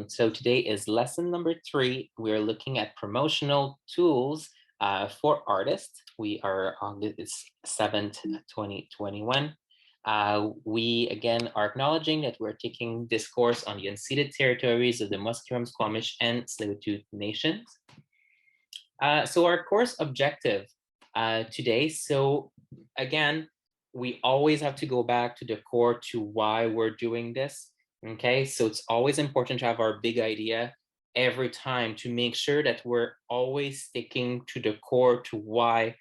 So today is lesson number 3. We're looking at promotional tools for artists. We are on this 7th, 2021. We again are acknowledging that we're taking this course on the unceded territories of the Musqueam, Squamish, and Tsleil-Waututh nations. So our course objective today, so again, we always have to go back to the core to why we're doing this. Okay, so it's always important to have our big idea every time to make sure that we're always sticking to the core to why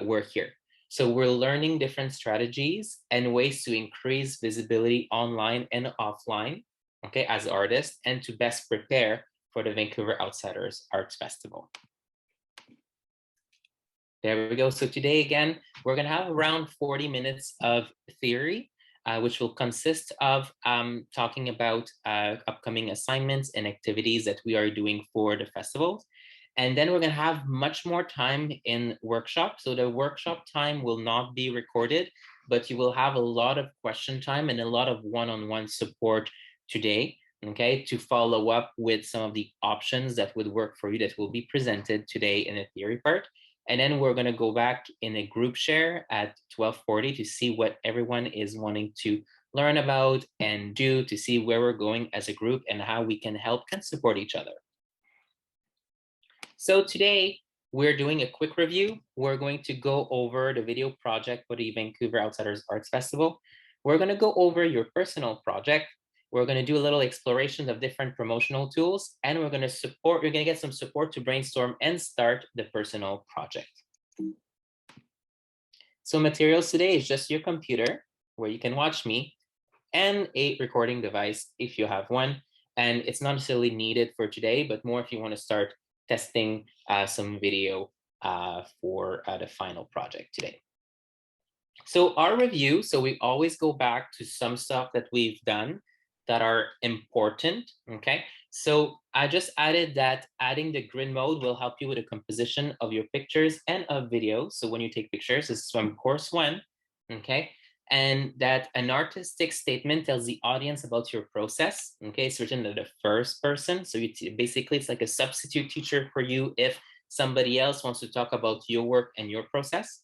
we're here. So we're learning different strategies and ways to increase visibility online and offline, okay, as artists, and to best prepare for the Vancouver Outsiders Arts Festival. There we go. So today, again, we're going to have around 40 minutes of theory, which will consist of talking about upcoming assignments and activities that we are doing for the festival. And then we're going to have much more time in workshop. So the workshop time will not be recorded, but you will have a lot of question time and a lot of one-on-one support today, okay, to follow up with some of the options that would work for you that will be presented today in the theory part. And then we're going to go back in a group share at 12:40 to see what everyone is wanting to learn about and do, to see where we're going as a group and how we can help and support each other. So today we're doing a quick review. We're going to go over the video project for the Vancouver Outsiders Arts Festival. We're going to go over your personal project. We're going to do a little exploration of different promotional tools, and we're going to get some support to brainstorm and start the personal project. So materials today is just your computer where you can watch me and a recording device if you have one. And it's not necessarily needed for today, but more if you want to start testing some video for the final project today. So our review, so we always go back to some stuff that we've done that are important, okay? So I just added that adding the grid mode will help you with the composition of your pictures and of videos. So when you take pictures, this is from course 1, okay? And that an artistic statement tells the audience about your process, okay? It's written in the first person. So basically it's like a substitute teacher for you if somebody else wants to talk about your work and your process.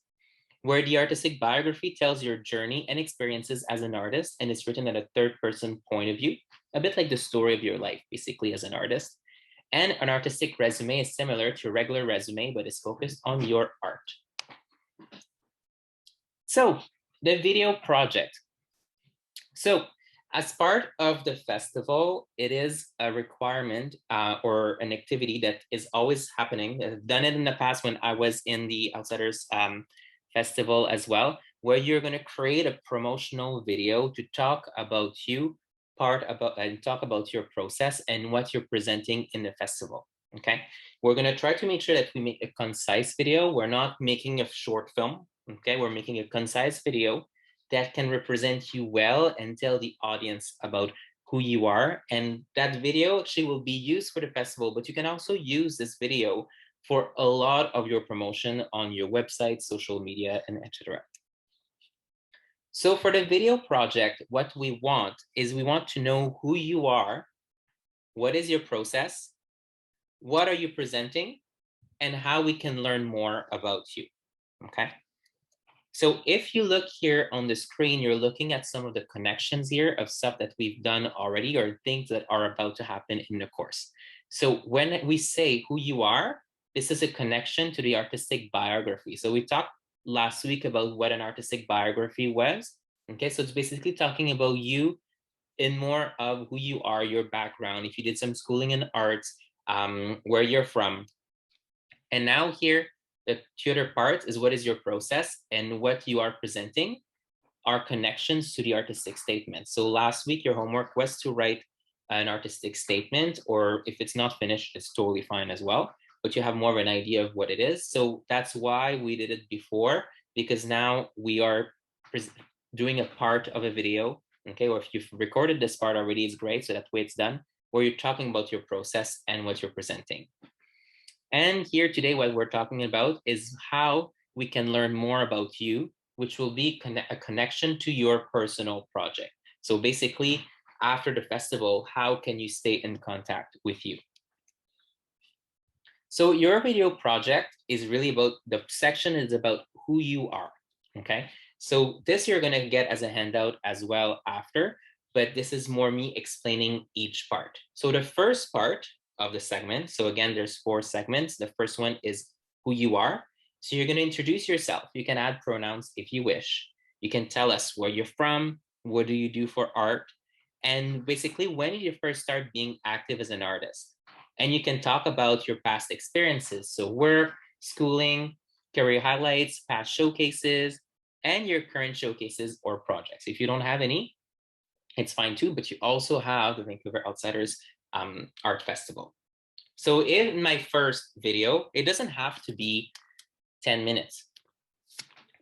Where the artistic biography tells your journey and experiences as an artist, and it's written at a third-person point of view, a bit like the story of your life, basically, as an artist. And an artistic resume is similar to a regular resume, but is focused on your art. So, the video project. So, as part of the festival, it is a requirement or an activity that is always happening. I've done it in the past when I was in the Outsiders Festival as well, where you're going to create a promotional video to talk about you, talk about your process and what you're presenting in the festival. Okay, we're going to try to make sure that we make a concise video. We're not making a short film. Okay, we're making a concise video that can represent you well and tell the audience about who you are. And that video actually will be used for the festival, but you can also use this video for a lot of your promotion on your website, social media, and etc. So for the video project, what we want is we want to know who you are, what is your process, what are you presenting, and how we can learn more about you, okay? So if you look here on the screen, you're looking at some of the connections here of stuff that we've done already or things that are about to happen in the course. So when we say who you are, this is a connection to the artistic biography. So we talked last week about what an artistic biography was. Okay, so it's basically talking about you in more of who you are, your background, if you did some schooling in arts, where you're from. And now here, the tutor part is what is your process and what you are presenting are connections to the artistic statement. So last week, your homework was to write an artistic statement, or if it's not finished, it's totally fine as well, but you have more of an idea of what it is. So that's why we did it before, because now we are doing a part of a video, okay? Or if you've recorded this part already, it's great, so that way it's done, where you're talking about your process and what you're presenting. And here today, what we're talking about is how we can learn more about you, which will be a connection to your personal project. So basically, after the festival, how can you stay in contact with you? So your video project is really about, the section is about who you are, okay? So this you're gonna get as a handout as well after, but this is more me explaining each part. So the first part of the segment, so again, there's 4 segments. The first one is who you are. So you're gonna introduce yourself. You can add pronouns if you wish. You can tell us where you're from, what do you do for art, and basically when did you first start being active as an artist? And you can talk about your past experiences. So work, schooling, career highlights, past showcases, and your current showcases or projects. If you don't have any, it's fine too, but you also have the Vancouver Outsiders Art Festival. So in my first video, it doesn't have to be 10 minutes.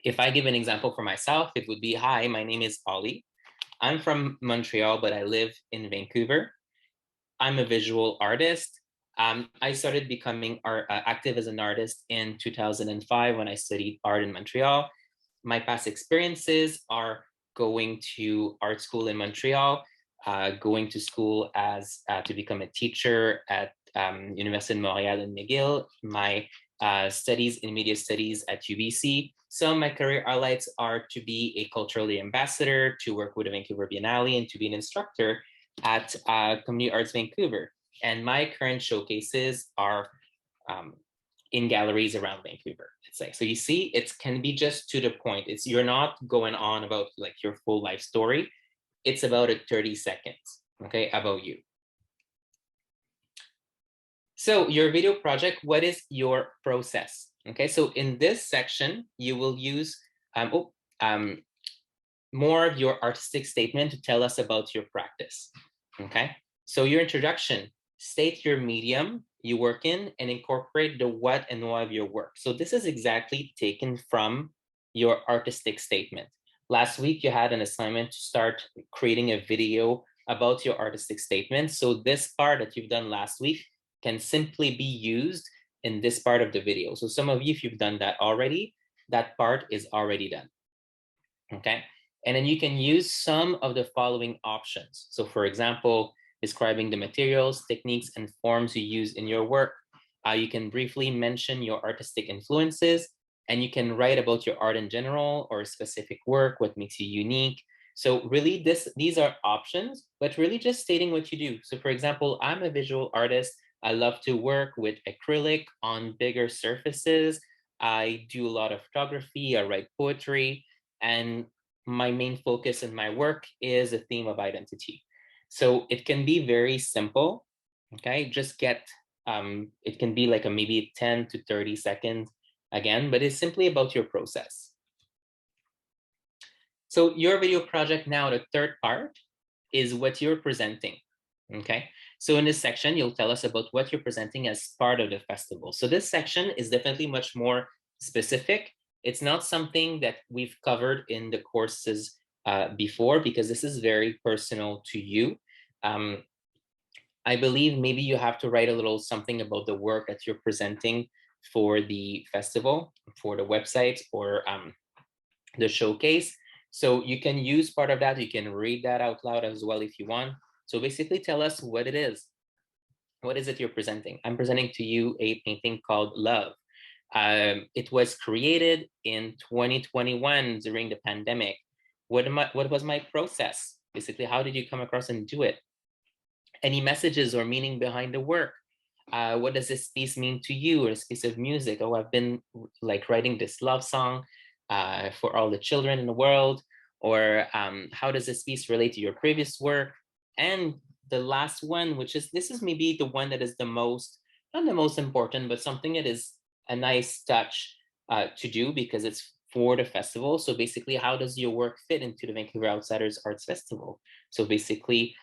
If I give an example for myself, it would be, hi, my name is Ollie. I'm from Montreal, but I live in Vancouver. I'm a visual artist. I started becoming active as an artist in 2005 when I studied art in Montreal. My past experiences are going to art school in Montreal, going to school as to become a teacher at Université de Montréal and McGill, my studies in media studies at UBC. Some of my career highlights are to be a cultural ambassador, to work with the Vancouver Biennale, and to be an instructor at Community Arts Vancouver. And my current showcases are in galleries around Vancouver, let's say. So you see, it can be just to the point. You're not going on about like your full life story. It's about 30 seconds, okay, about you. So your video project, what is your process? Okay, so in this section, you will use more of your artistic statement to tell us about your practice. Okay, so your introduction, state your medium you work in and incorporate the what and why of your work. So this is exactly taken from your artistic statement. Last week, you had an assignment to start creating a video about your artistic statement. So this part that you've done last week can simply be used in this part of the video. So some of you, if you've done that already, that part is already done, okay? And then you can use some of the following options. So for example, describing the materials, techniques, and forms you use in your work. You can briefly mention your artistic influences, and you can write about your art in general or a specific work, what makes you unique. So really these are options, but really just stating what you do. So for example, I'm a visual artist. I love to work with acrylic on bigger surfaces. I do a lot of photography, I write poetry, and my main focus in my work is a theme of identity. So it can be very simple, okay? Just get, it can be like a maybe 10 to 30 seconds again, but it's simply about your process. So your video project now, the third part is what you're presenting, okay? So in this section, you'll tell us about what you're presenting as part of the festival. So this section is definitely much more specific. It's not something that we've covered in the courses before, because this is very personal to you. I believe maybe you have to write a little something about the work that you're presenting for the festival, for the website, or the showcase. So you can use part of that. You can read that out loud as well if you want. So basically tell us what it is. What is it you're presenting? I'm presenting to you a painting called Love. It was created in 2021 during the pandemic. What was my process? Basically, how did you come across and do it? Any messages or meaning behind the work? What does this piece mean to you, or this piece of music? Oh, I've been like writing this love song for all the children in the world. Or how does this piece relate to your previous work? And the last one, which is, this is maybe the one that is the most, not the most important, but something that is a nice touch to do because it's for the festival. So basically, how does your work fit into the Vancouver Outsiders Arts Festival? So basically,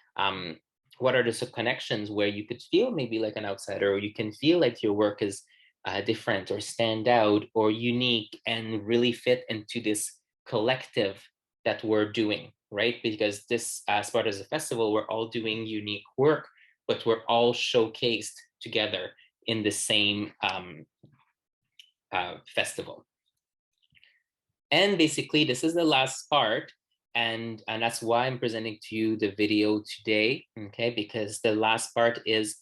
what are the connections where you could feel maybe like an outsider, or you can feel like your work is different or stand out or unique and really fit into this collective that we're doing, right? Because this, as part of the festival, we're all doing unique work, but we're all showcased together in the same festival. And basically, this is the last part. And that's why I'm presenting to you the video today, okay? Because the last part is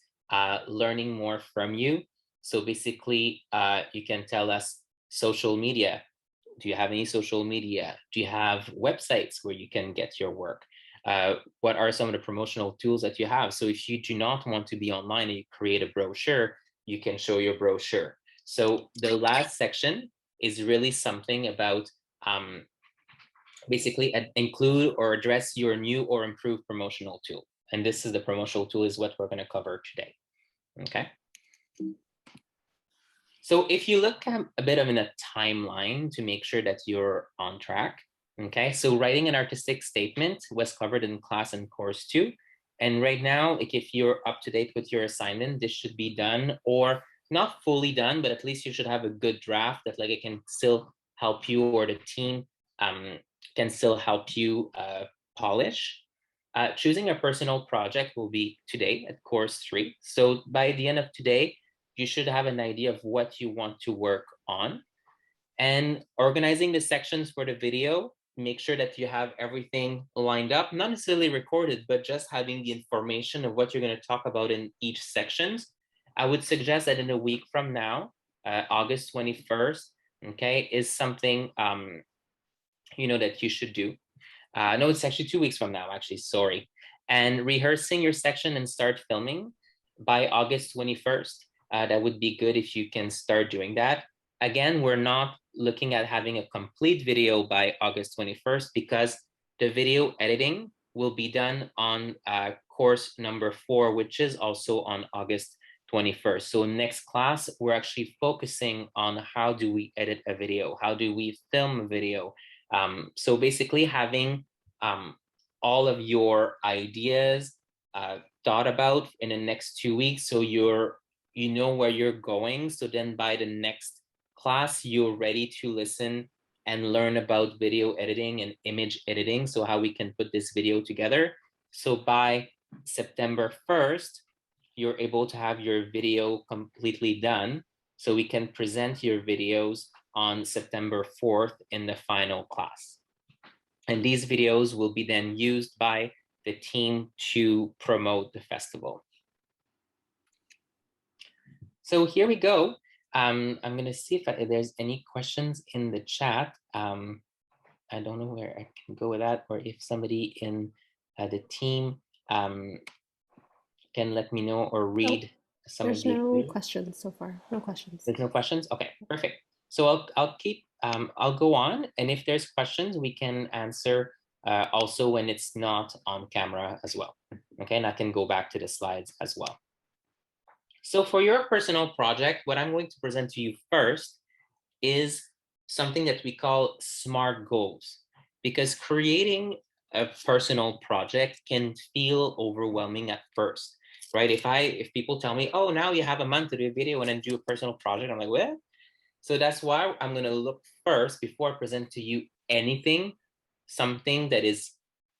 learning more from you. So basically, you can tell us social media. Do you have any social media? Do you have websites where you can get your work? What are some of the promotional tools that you have? So if you do not want to be online and you create a brochure, you can show your brochure. So the last section is really something about basically include or address your new or improved promotional tool. And this is the promotional tool is what we're going to cover today. Okay. So if you look at a bit of in a timeline to make sure that you're on track, okay, so writing an artistic statement was covered in class and course 2. And right now, like if you're up to date with your assignment, this should be done, or not fully done, but at least you should have a good draft that like it can still help you, or the team can still help you polish. Choosing a personal project will be today at course 3. So by the end of today, you should have an idea of what you want to work on. And organizing the sections for the video, make sure that you have everything lined up, not necessarily recorded, but just having the information of what you're going to talk about in each sections. I would suggest that in a week from now, August 21st, okay, is something that you should do. No, it's actually 2 weeks from now, actually, sorry. And rehearsing your section and start filming by August 21st. That would be good if you can start doing that. Again, we're not looking at having a complete video by August 21st because the video editing will be done on course number 4, which is also on August 21st. So next class, we're actually focusing on how do we edit a video? How do we film a video? So basically having all of your ideas thought about in the next 2 weeks, so you know where you're going. So then by the next class, you're ready to listen and learn about video editing and image editing. So how we can put this video together. So by September 1st, you're able to have your video completely done. So we can present your videos on September 4th in the final class. And these videos will be then used by the team to promote the festival. So here we go. I'm going to see if there's any questions in the chat. I don't know where I can go with that, or if somebody in the team can let me know or read some of the. There's no questions so far. No questions. There's no questions? Okay, perfect. So I'll go on, and if there's questions, we can answer also when it's not on camera as well. Okay, and I can go back to the slides as well. So for your personal project, what I'm going to present to you first is something that we call SMART goals, because creating a personal project can feel overwhelming at first, right? If people tell me, oh, now you have a month to do a video and then do a personal project, I'm like, what? So that's why I'm going to look first before I present to you anything, something that is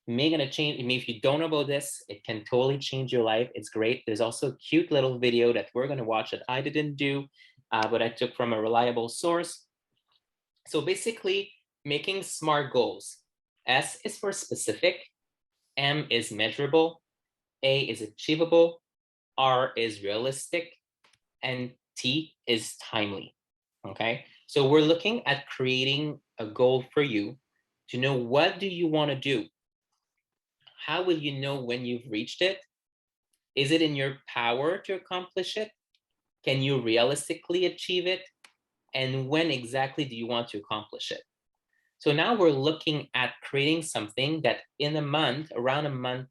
going to change. I mean, if you don't know about this, it can totally change your life. It's great. There's also a cute little video that we're going to watch that I didn't do, but I took from a reliable source. So basically, making SMART goals. S is for specific, M is measurable, A is achievable, R is realistic, and T is timely. Okay, so we're looking at creating a goal for you to know what do you want to do. How will you know when you've reached it? Is it in your power to accomplish it? Can you realistically achieve it? And when exactly do you want to accomplish it? So now we're looking at creating something that in a month, around a month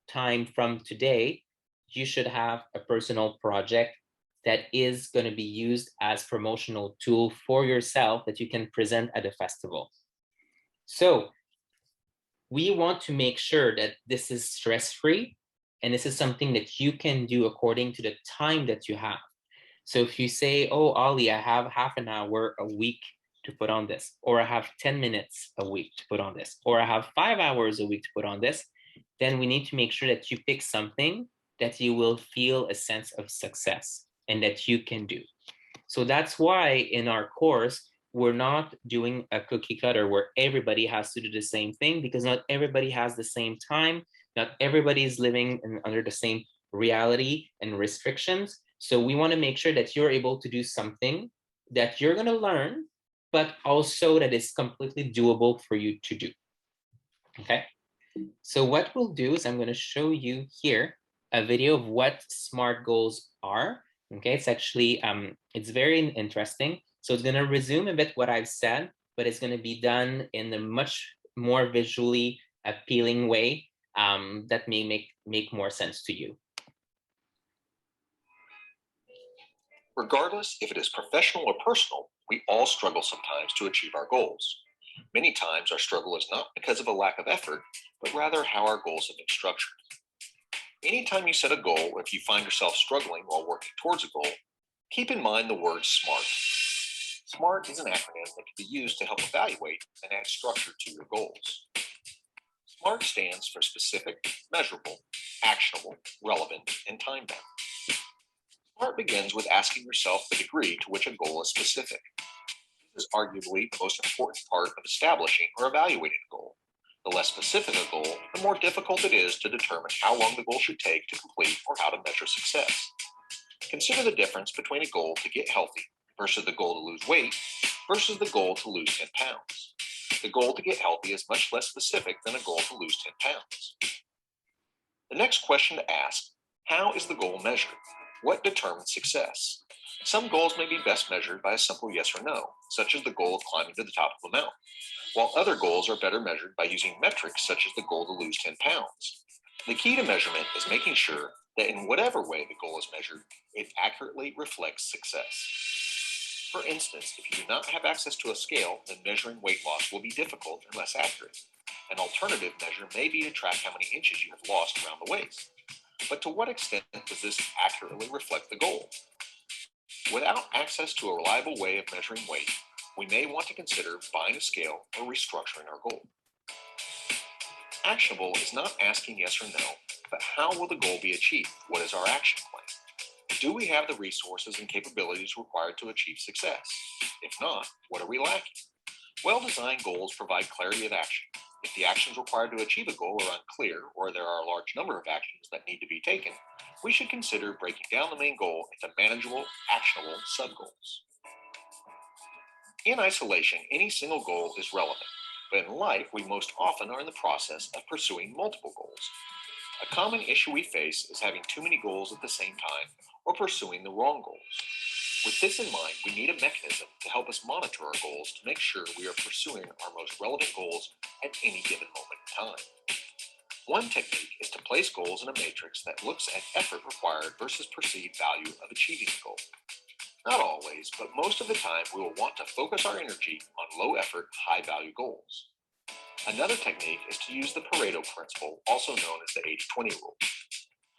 time from today, you should have a personal project that is going to be used as promotional tool for yourself that you can present at a festival. So we want to make sure that this is stress-free, and this is something that you can do according to the time that you have. So if you say, oh, Ollie, I have half an hour a week to put on this, or I have 10 minutes a week to put on this, or I have 5 hours a week to put on this, then we need to make sure that you pick something that you will feel a sense of success and that you can do. So that's why in our course, we're not doing a cookie cutter where everybody has to do the same thing, because not everybody has the same time. Not everybody is living under the same reality and restrictions. So we want to make sure that you're able to do something that you're going to learn, but also that is completely doable for you to do. Okay. So what we'll do is I'm going to show you here a video of what SMART goals are. Okay, it's actually, it's very interesting. So it's going to resume a bit what I've said, but it's going to be done in a much more visually appealing way that may make more sense to you. Regardless if it is professional or personal, we all struggle sometimes to achieve our goals. Many times our struggle is not because of a lack of effort, but rather how our goals have been structured. Anytime you set a goal, or if you find yourself struggling while working towards a goal, keep in mind the word SMART. SMART is an acronym that can be used to help evaluate and add structure to your goals. SMART stands for specific, measurable, actionable, relevant, and time-bound. SMART begins with asking yourself the degree to which a goal is specific. This is arguably the most important part of establishing or evaluating a goal. The less specific a goal, the more difficult it is to determine how long the goal should take to complete or how to measure success. Consider the difference between a goal to get healthy versus the goal to lose weight versus the goal to lose 10 pounds. The goal to get healthy is much less specific than a goal to lose 10 pounds. The next question to ask, how is the goal measured? What determines success? Some goals may be best measured by a simple yes or no, such as the goal of climbing to the top of a mountain, while other goals are better measured by using metrics such as the goal to lose 10 pounds. The key to measurement is making sure that in whatever way the goal is measured, it accurately reflects success. For instance, if you do not have access to a scale, then measuring weight loss will be difficult and less accurate. An alternative measure may be to track how many inches you have lost around the waist. But to what extent does this accurately reflect the goal? Without access to a reliable way of measuring weight, we may want to consider buying a scale or restructuring our goal. Actionable is not asking yes or no, but how will the goal be achieved? What is our action plan? Do we have the resources and capabilities required to achieve success? If not, what are we lacking? Well-designed goals provide clarity of action. If the actions required to achieve a goal are unclear, or there are a large number of actions that need to be taken, we should consider breaking down the main goal into manageable, actionable sub-goals. In isolation, any single goal is relevant, but in life, we most often are in the process of pursuing multiple goals. A common issue we face is having too many goals at the same time or pursuing the wrong goals. With this in mind, we need a mechanism to help us monitor our goals to make sure we are pursuing our most relevant goals at any given moment in time. One technique is to place goals in a matrix that looks at effort required versus perceived value of achieving the goal. Not always, but most of the time, we will want to focus our energy on low effort, high value goals. Another technique is to use the Pareto principle, also known as the 80-20 rule.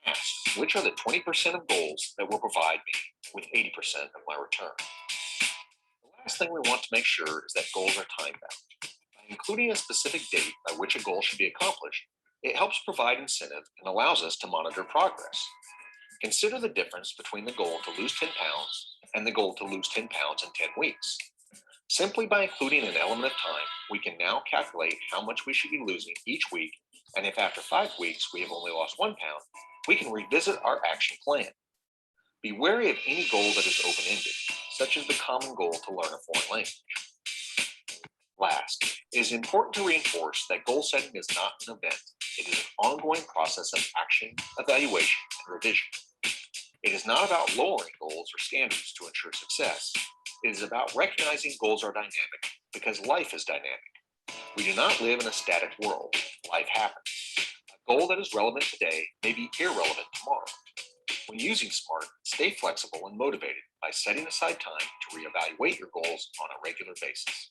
Ask, which are the 20% of goals that will provide me with 80% of my return? The last thing we want to make sure is that goals are time-bound. By including a specific date by which a goal should be accomplished, it helps provide incentive and allows us to monitor progress. Consider the difference between the goal to lose 10 pounds and the goal to lose 10 pounds in 10 weeks. Simply by including an element of time, we can now calculate how much we should be losing each week, and if after 5 weeks we have only lost 1 pound, we can revisit our action plan. Be wary of any goal that is open-ended, such as the common goal to learn a foreign language. Last, it is important to reinforce that goal setting is not an event. It is an ongoing process of action, evaluation, and revision. It is not about lowering goals or standards to ensure success. It is about recognizing goals are dynamic because life is dynamic. We do not live in a static world. Life happens. A goal that is relevant today may be irrelevant tomorrow. When using SMART, stay flexible and motivated by setting aside time to reevaluate your goals on a regular basis.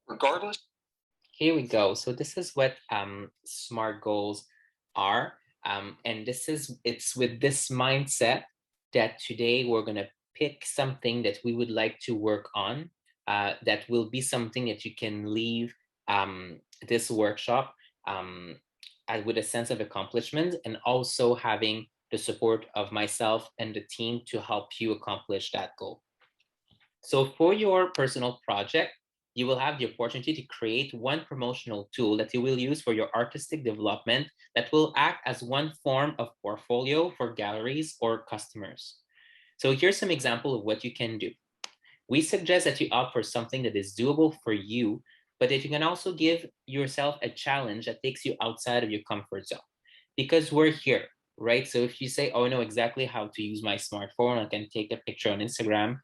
Regardless. Here we go. So this is what SMART goals are. And it's with this mindset that today we're going to pick something that we would like to work on, that will be something that you can leave this workshop with a sense of accomplishment and also having the support of myself and the team to help you accomplish that goal. So for your personal project, you will have the opportunity to create one promotional tool that you will use for your artistic development that will act as one form of portfolio for galleries or customers. So here's some example of what you can do. We suggest that you opt for something that is doable for you, but that you can also give yourself a challenge that takes you outside of your comfort zone. Because we're here, right? So if you say, oh, I know exactly how to use my smartphone, I can take a picture on Instagram,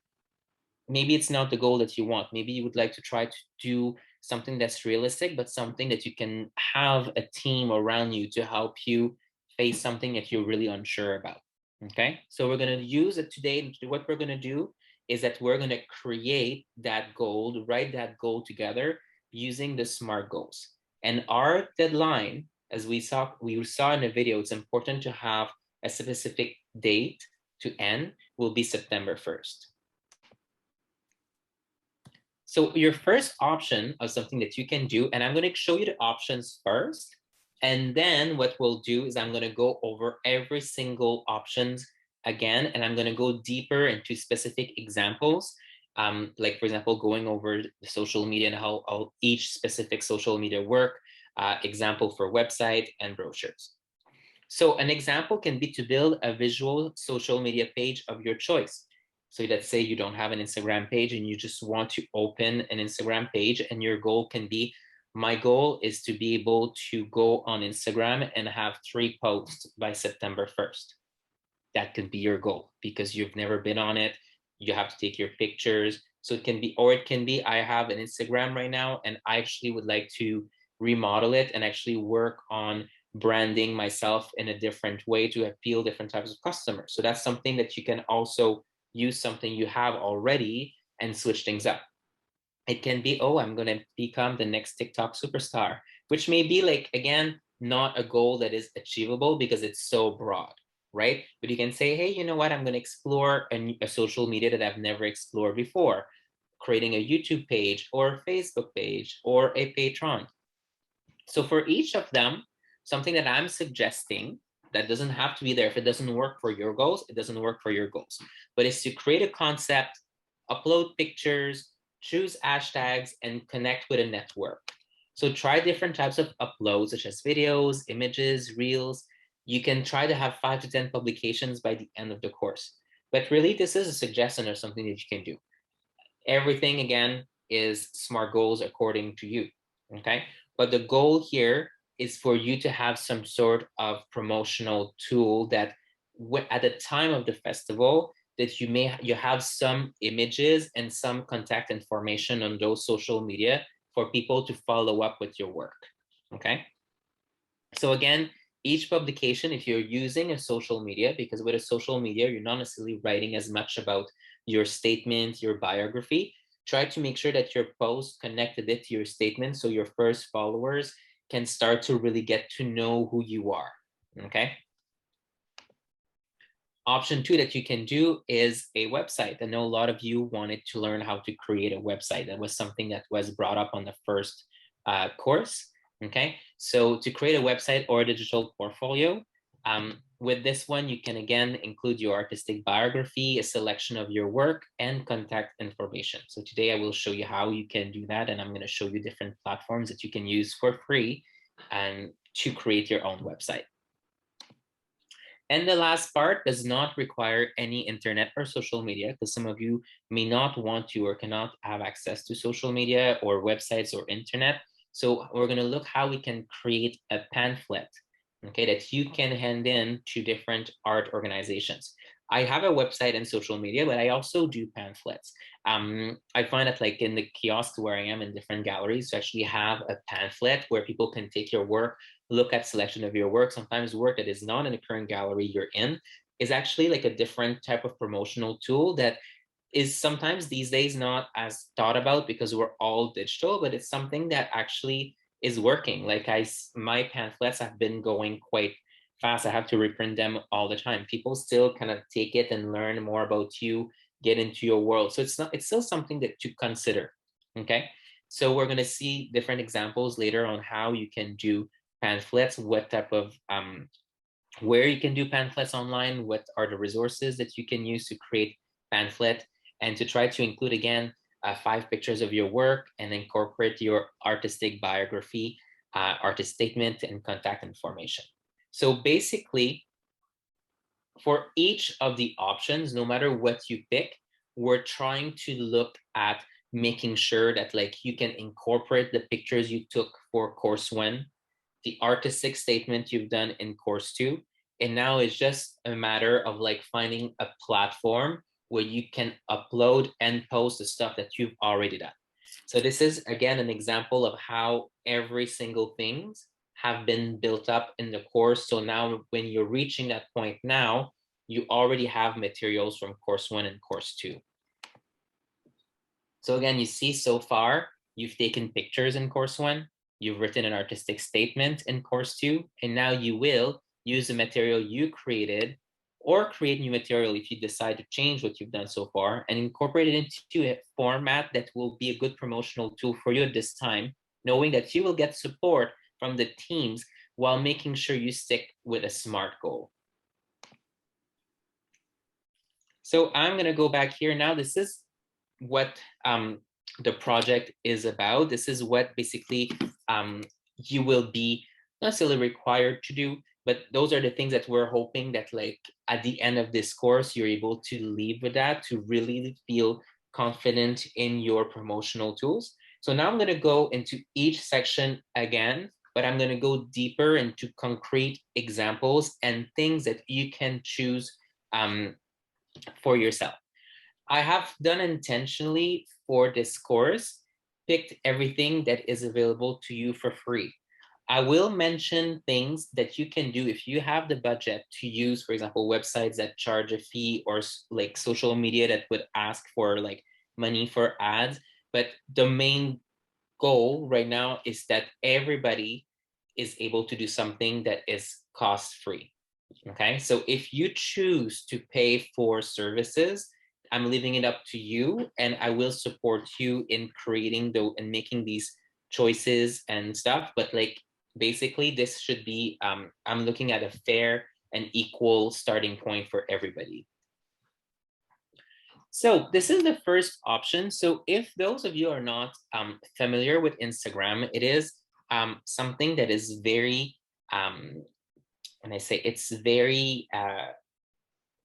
maybe it's not the goal that you want. Maybe you would like to try to do something that's realistic, but something that you can have a team around you to help you face something that you're really unsure about. Okay, so we're going to use it today. What we're going to do is that we're going to create that goal, write that goal together using the SMART goals. And our deadline, as we saw in the video, it's important to have a specific date to end, will be September 1st. So your first option of something that you can do, and I'm going to show you the options first. And then what we'll do is I'm going to go over every single options again, and I'm going to go deeper into specific examples. Like, for example, going over the social media and how each specific social media work, example for website and brochures. So an example can be to build a visual social media page of your choice. So let's say you don't have an Instagram page and you just want to open an Instagram page, and your goal can be, my goal is to be able to go on Instagram and have 3 posts by September 1st. That could be your goal because you've never been on it. You have to take your pictures. So it can be, or it can be, I have an Instagram right now and I actually would like to remodel it and actually work on branding myself in a different way to appeal different types of customers. So that's something that you can also use something you have already and switch things up. It can be, oh, I'm going to become the next TikTok superstar, which may be like, again, not a goal that is achievable because it's so broad, right? But you can say, hey, you know what? I'm going to explore a social media that I've never explored before, creating a YouTube page or a Facebook page or a Patreon. So for each of them, something that I'm suggesting that doesn't have to be there. If it doesn't work for your goals, it doesn't work for your goals. But it's to create a concept, upload pictures, choose hashtags, and connect with a network. So try different types of uploads, such as videos, images, reels. You can try to have 5 to 10 publications by the end of the course. But really, this is a suggestion or something that you can do. Everything, again, is SMART goals according to you, okay? But the goal here is for you to have some sort of promotional tool that at the time of the festival that you have some images and some contact information on those social media for people to follow up with your work, okay? So again, each publication, if you're using a social media, because with a social media, you're not necessarily writing as much about your statement, your biography, try to make sure that your post connected it to your statement so your first followers can start to really get to know who you are, okay? Option 2 that you can do is a website. I know a lot of you wanted to learn how to create a website. That was something that was brought up on the first course, okay? So to create a website or a digital portfolio, with this one, you can again include your artistic biography, a selection of your work, and contact information. So today I will show you how you can do that, and I'm going to show you different platforms that you can use for free and to create your own website. And the last part does not require any internet or social media, because some of you may not want to or cannot have access to social media or websites or internet. So we're going to look how we can create a pamphlet, okay, that you can hand in to different art organizations. I have a website and social media, but I also do pamphlets. I find that like in the kiosk where I am in different galleries, to actually have a pamphlet where people can take your work, look at selection of your work. Sometimes work that is not in the current gallery you're in is actually like a different type of promotional tool that is sometimes these days not as thought about because we're all digital, but it's something that actually is working. Like my pamphlets have been going quite fast. I have to reprint them all the time. People still kind of take it and learn more about you, get into your world. So it's still something that to consider, okay? So we're gonna see different examples later on how you can do pamphlets, what type of where you can do pamphlets online, what are the resources that you can use to create pamphlet, and to try to include, again, 5 pictures of your work and incorporate your artistic biography, artist statement, and contact information. So basically, for each of the options, no matter what you pick, we're trying to look at making sure that like you can incorporate the pictures you took for course 1, the artistic statement you've done in course 2, and now it's just a matter of like finding a platform where you can upload and post the stuff that you've already done. So this is, again, an example of how every single things have been built up in the course. So now when you're reaching that point now, you already have materials from course 1 and course 2. So again, you see so far, you've taken pictures in course 1, you've written an artistic statement in course 2, and now you will use the material you created or create new material if you decide to change what you've done so far and incorporate it into a format that will be a good promotional tool for you at this time, knowing that you will get support from the teams while making sure you stick with a SMART goal. So I'm going to go back here now. This is what the project is about. This is what basically you will be not necessarily required to do, but those are the things that we're hoping that like at the end of this course, you're able to leave with that to really feel confident in your promotional tools. So now I'm going to go into each section again, but I'm going to go deeper into concrete examples and things that you can choose for yourself. I have done intentionally for this course, picked everything that is available to you for free. I will mention things that you can do if you have the budget to use, for example, websites that charge a fee or like social media that would ask for like money for ads. But the main goal right now is that everybody is able to do something that is cost-free. Okay, so if you choose to pay for services, I'm leaving it up to you, and I will support you in creating and making these choices and stuff. But like basically, this should be I'm looking at a fair and equal starting point for everybody. So this is the first option. So if those of you are not familiar with Instagram, it is something that is very and I say it's very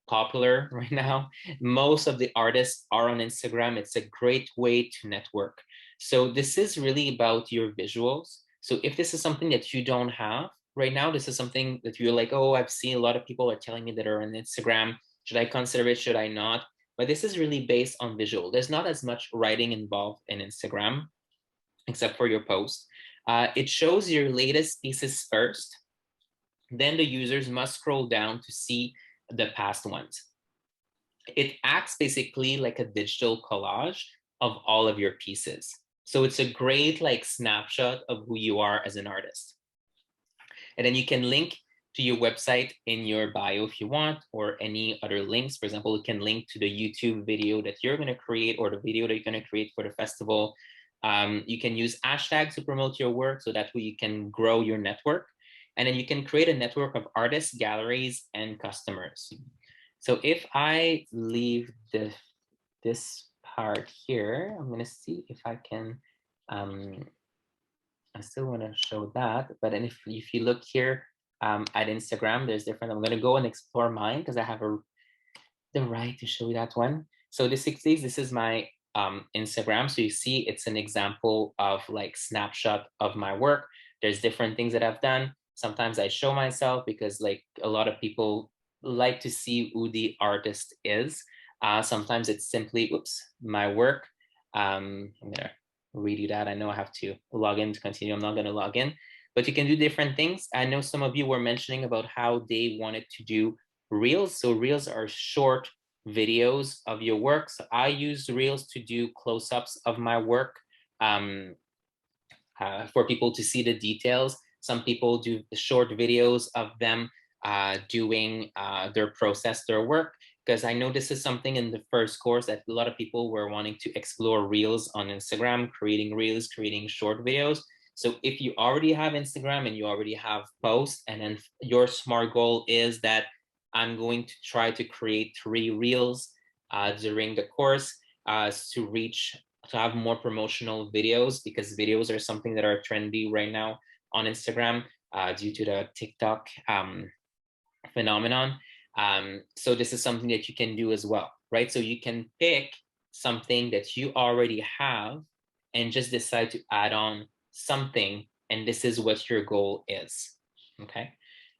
popular right now. Most of the artists are on Instagram. It's a great way to network. So this is really about your visuals. So if this is something that you don't have right now, this is something that you're like, oh, I've seen a lot of people are telling me that are on Instagram. Should I consider it? Should I not? But this is really based on visual. There's not as much writing involved in Instagram, except for your post. It shows your latest pieces first. Then the users must scroll down to see the past ones. It acts basically like a digital collage of all of your pieces. So it's a great like snapshot of who you are as an artist. And then you can link to your website in your bio if you want, or any other links. For example, you can link to the YouTube video that you're going to create or the video that you're going to create for the festival. You can use hashtags to promote your work, so that way you can grow your network. And then you can create a network of artists, galleries, and customers. So if I leave this part here, I'm going to see if I can, I still want to show that. But then if you look here at Instagram, there's different. I'm going to go and explore mine because I have the right to show you that one. So this is my Instagram. So you see it's an example of like snapshot of my work. There's different things that I've done. Sometimes I show myself because like a lot of people like to see who the artist is. Sometimes it's simply, my work. I'm gonna read you that. I know I have to log in to continue. I'm not gonna log in, but you can do different things. I know some of you were mentioning about how they wanted to do reels. So reels are short videos of your work. So I use reels to do close-ups of my work for people to see the details. Some people do short videos of them doing their process, their work, because I know this is something in the first course that a lot of people were wanting to explore reels on Instagram, creating reels, creating short videos. So if you already have Instagram and you already have posts, and then your SMART goal is that I'm going to try to create 3 reels during the course to have more promotional videos, because videos are something that are trendy right now on Instagram due to the TikTok phenomenon. So this is something that you can do as well, right? So you can pick something that you already have and just decide to add on something, and this is what your goal is, okay?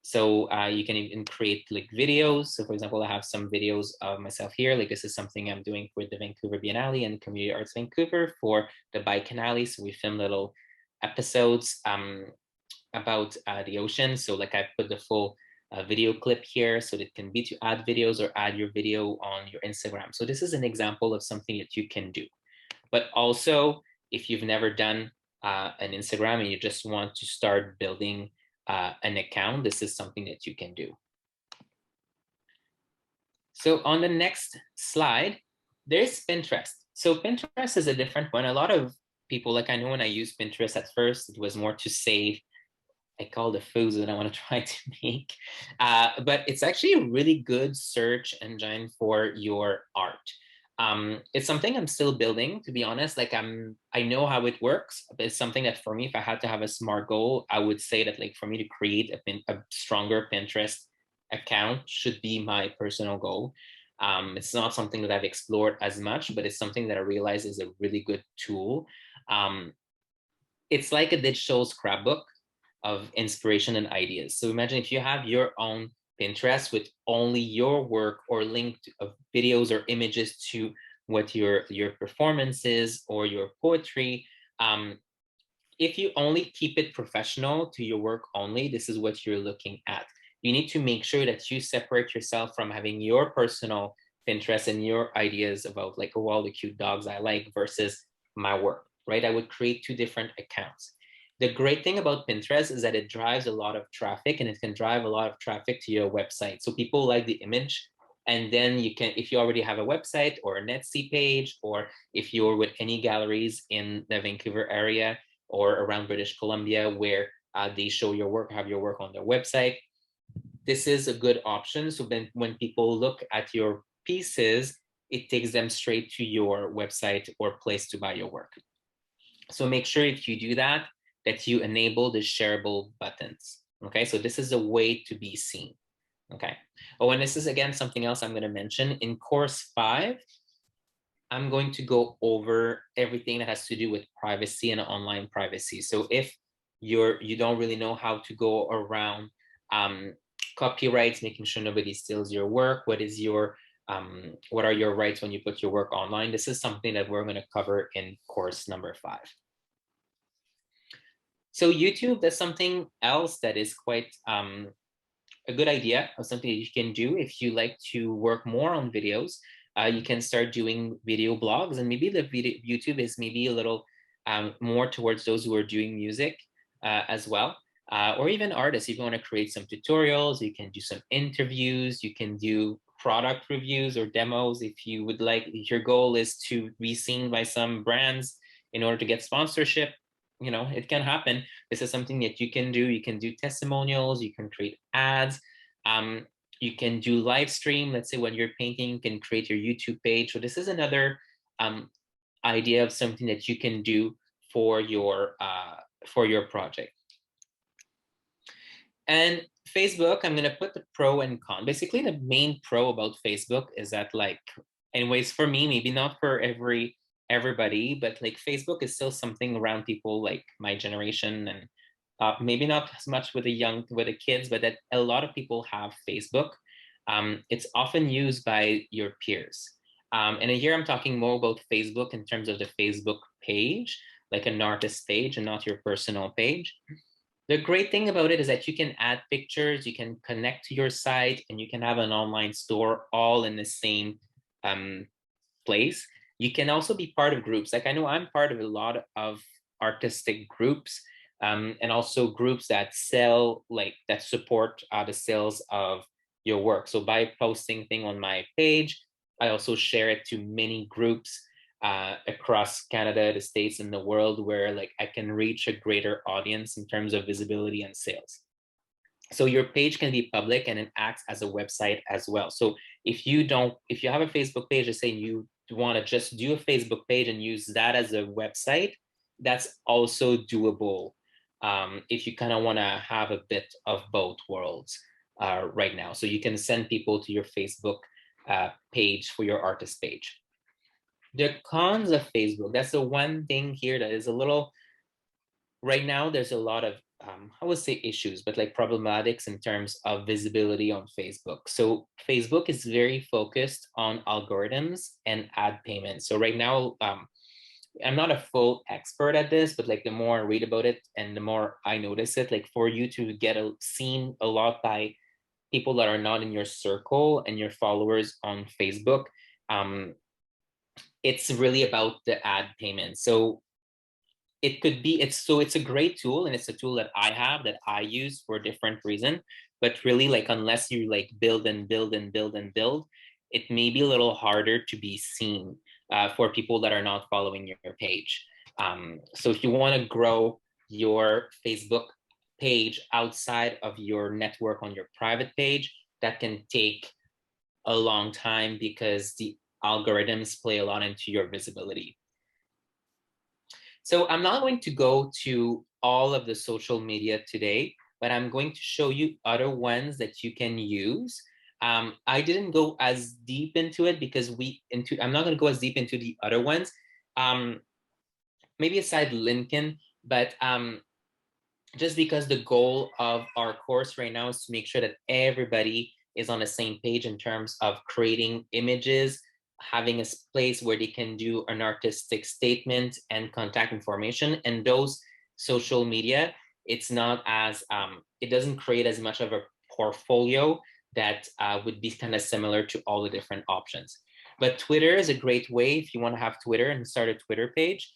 So you can even create like videos. So for example, I have some videos of myself here. Like this is something I'm doing for the Vancouver Biennale and Community Arts Vancouver for the Biennale. So we film little episodes about the ocean. So like I put the full video clip here so that it can be to add videos or add your video on your Instagram. So this is an example of something that you can do. But also, if you've never done an Instagram and you just want to start building an account, this is something that you can do. So on the next slide, there's Pinterest. So Pinterest is a different one. A lot of people, like I know when I used Pinterest at first, it was more to save, I call the foods that I want to try to make. But it's actually a really good search engine for your art. It's something I'm still building, to be honest. Like I know how it works, but it's something that for me, if I had to have a SMART goal, I would say that like for me to create a stronger Pinterest account should be my personal goal. It's not something that I've explored as much, but it's something that I realize is a really good tool. It's like a digital scrapbook of inspiration and ideas. So imagine if you have your own Pinterest with only your work or linked of videos or images to what your performance is or your poetry. If you only keep it professional to your work only, this is what you're looking at. You need to make sure that you separate yourself from having your personal Pinterest and your ideas about like, oh, all the cute dogs I like versus my work, right? I would create 2 different accounts. The great thing about Pinterest is that it drives a lot of traffic, and it can drive a lot of traffic to your website. So people like the image, and then you can, if you already have a website or a Etsy page, or if you're with any galleries in the Vancouver area or around British Columbia where they show your work, have your work on their website, this is a good option. So then when people look at your pieces, it takes them straight to your website or place to buy your work. So make sure if you do that, that you enable the shareable buttons. Okay, so this is a way to be seen. Okay. Oh, and this is again something else I'm going to mention. In course 5, I'm going to go over everything that has to do with privacy and online privacy. So if you don't really know how to go around copyrights, making sure nobody steals your work, what are your rights when you put your work online, this is something that we're going to cover in course number 5. So YouTube, that's something else that is quite a good idea of something that you can do if you like to work more on videos. You can start doing video blogs, and maybe the YouTube is maybe a little more towards those who are doing music as well, or even artists. If you want to create some tutorials, you can do some interviews, you can do product reviews or demos. If you would like, if your goal is to be seen by some brands in order to get sponsorship, you know, it can happen. This is something that you can do. You can do testimonials, you can create ads, you can do live stream. Let's say when you're painting, you can create your YouTube page. So this is another idea of something that you can do for your project. And Facebook, I'm going to put the pro and con. Basically, the main pro about Facebook is that, like, anyways, for me, maybe not for everybody, but like Facebook is still something around people like my generation, and maybe not as much with the kids, but that a lot of people have Facebook. It's often used by your peers. And here I'm talking more about Facebook in terms of the Facebook page, like an artist page and not your personal page. The great thing about it is that you can add pictures, you can connect to your site, and you can have an online store all in the same place. You can also be part of groups. Like I know I'm part of a lot of artistic groups, and also groups that sell, like that support the sales of your work. So by posting thing on my page, I also share it to many groups across Canada, the States, and the world, where like I can reach a greater audience in terms of visibility and sales. So your page can be public and it acts as a website as well. So if you have a Facebook page, let's say you want to just do a Facebook page and use that as a website, that's also doable. If you kind of want to have a bit of both worlds right now. So you can send people to your Facebook page for your artist page. The cons of Facebook, that's the one thing here that is a little, right now there's a lot of, I would say issues, but like problematics in terms of visibility on Facebook. So Facebook is very focused on algorithms and ad payments. So right now, I'm not a full expert at this, but like the more I read about it and the more I notice it, like for you to get seen a lot by people that are not in your circle and your followers on Facebook, it's really about the ad payment. So it could be, it's a great tool, and it's a tool that I have that I use for a different reason, but really like unless you like build and build and build and build, it may be a little harder to be seen for people that are not following your page. So if you want to grow your Facebook page outside of your network on your private page, that can take a long time because the algorithms play a lot into your visibility. So I'm not going to go to all of the social media today, but I'm going to show you other ones that you can use. I didn't go as deep into it because I'm not going to go as deep into the other ones. Maybe aside LinkedIn, but just because the goal of our course right now is to make sure that everybody is on the same page in terms of creating images, having a place where they can do an artistic statement and contact information. And those social media, it's not as, it doesn't create as much of a portfolio that would be kind of similar to all the different options. But Twitter is a great way if you want to have Twitter and start a Twitter page.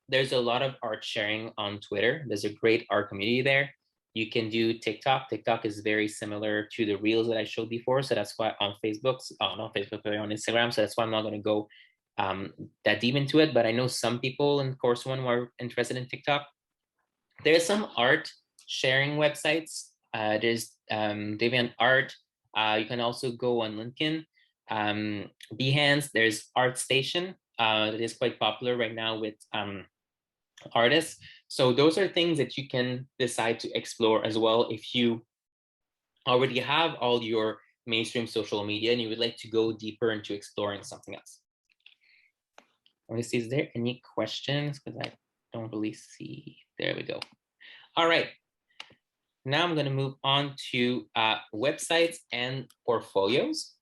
There's a lot of art sharing on Twitter. There's a great art community there. You can do TikTok. TikTok is very similar to the Reels that I showed before. So that's why on Facebook, not Facebook, but on Instagram. So that's why I'm not going to go that deep into it. But I know some people in course one who are interested in TikTok. There's some art sharing websites. There's DeviantArt. You can also go on LinkedIn. Behance, there's ArtStation. That is quite popular right now with artists. So those are things that you can decide to explore as well if you already have all your mainstream social media and you would like to go deeper into exploring something else. Let me see, is there any questions? Because I don't really see. There we go. All right. Now I'm going to move on to websites and portfolios.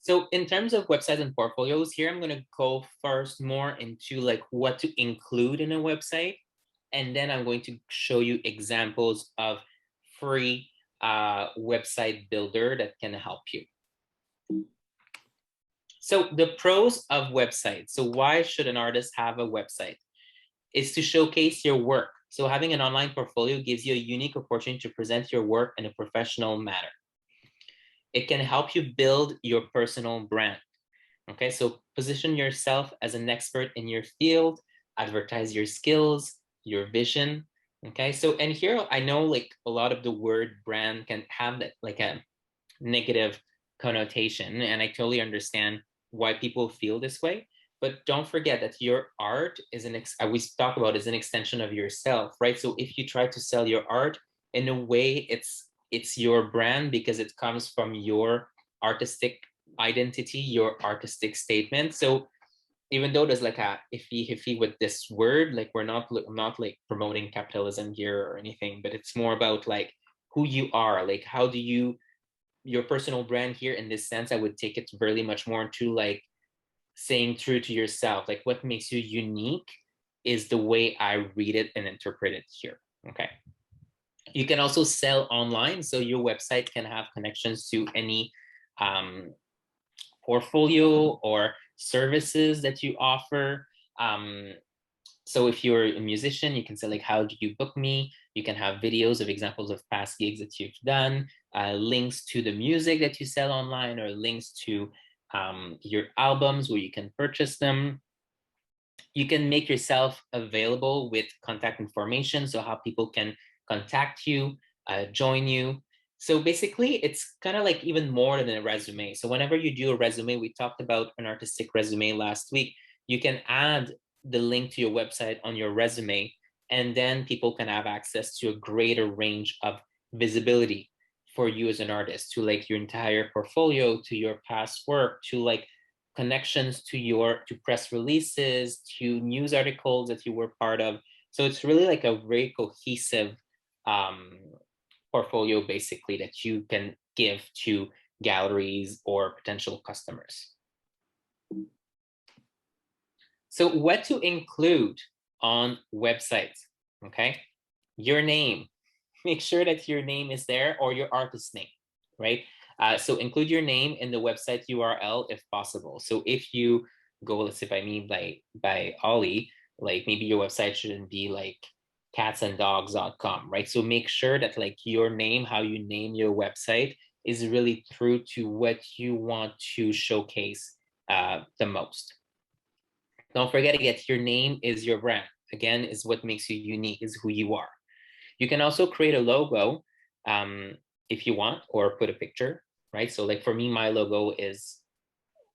So in terms of websites and portfolios, here I'm going to go first more into like what to include in a website. And then I'm going to show you examples of free website builder that can help you. So the pros of websites. So why should an artist have a website? Is to showcase your work. So having an online portfolio gives you a unique opportunity to present your work in a professional manner. It can help you build your personal brand. Okay, so position yourself as an expert in your field, advertise your skills, your vision. Okay, so and here I know like a lot of the word brand can have that like a negative connotation, and I totally understand why people feel this way. But don't forget that your art is we talk about is an extension of yourself, right? So if you try to sell your art, in a way, it's your brand because it comes from your artistic identity, your artistic statement. So even though there's like a iffy with this word, like I'm not like promoting capitalism here or anything, but it's more about like who you are, like how do you, your personal brand here in this sense, I would take it really much more into like saying true to yourself, like what makes you unique is the way I read it and interpret it here. Okay. You can also sell online. So your website can have connections to any portfolio or services that you offer. So if you're a musician, you can say like, how do you book me? You can have videos of examples of past gigs that you've done, links to the music that you sell online, or links to your albums where you can purchase them. You can make yourself available with contact information, so how people can contact you, join you. So basically, it's kind of like even more than a resume. So whenever you do a resume, we talked about an artistic resume last week, you can add the link to your website on your resume, and then people can have access to a greater range of visibility for you as an artist, to like your entire portfolio, to your past work, to like connections to press releases, to news articles that you were part of. So it's really like a very cohesive portfolio basically that you can give to galleries or potential customers. So what to include on websites, okay? Your name, make sure that your name is there, or your artist name, right? So include your name in the website URL if possible. So if you go, let's say by me, by Ollie, like maybe your website shouldn't be like catsanddogs.com, right? So make sure that like your name, how you name your website, is really true to what you want to showcase the most. Don't forget, again, your name is your brand. Again, is what makes you unique, is who you are. You can also create a logo if you want, or put a picture, right? So like for me, my logo is,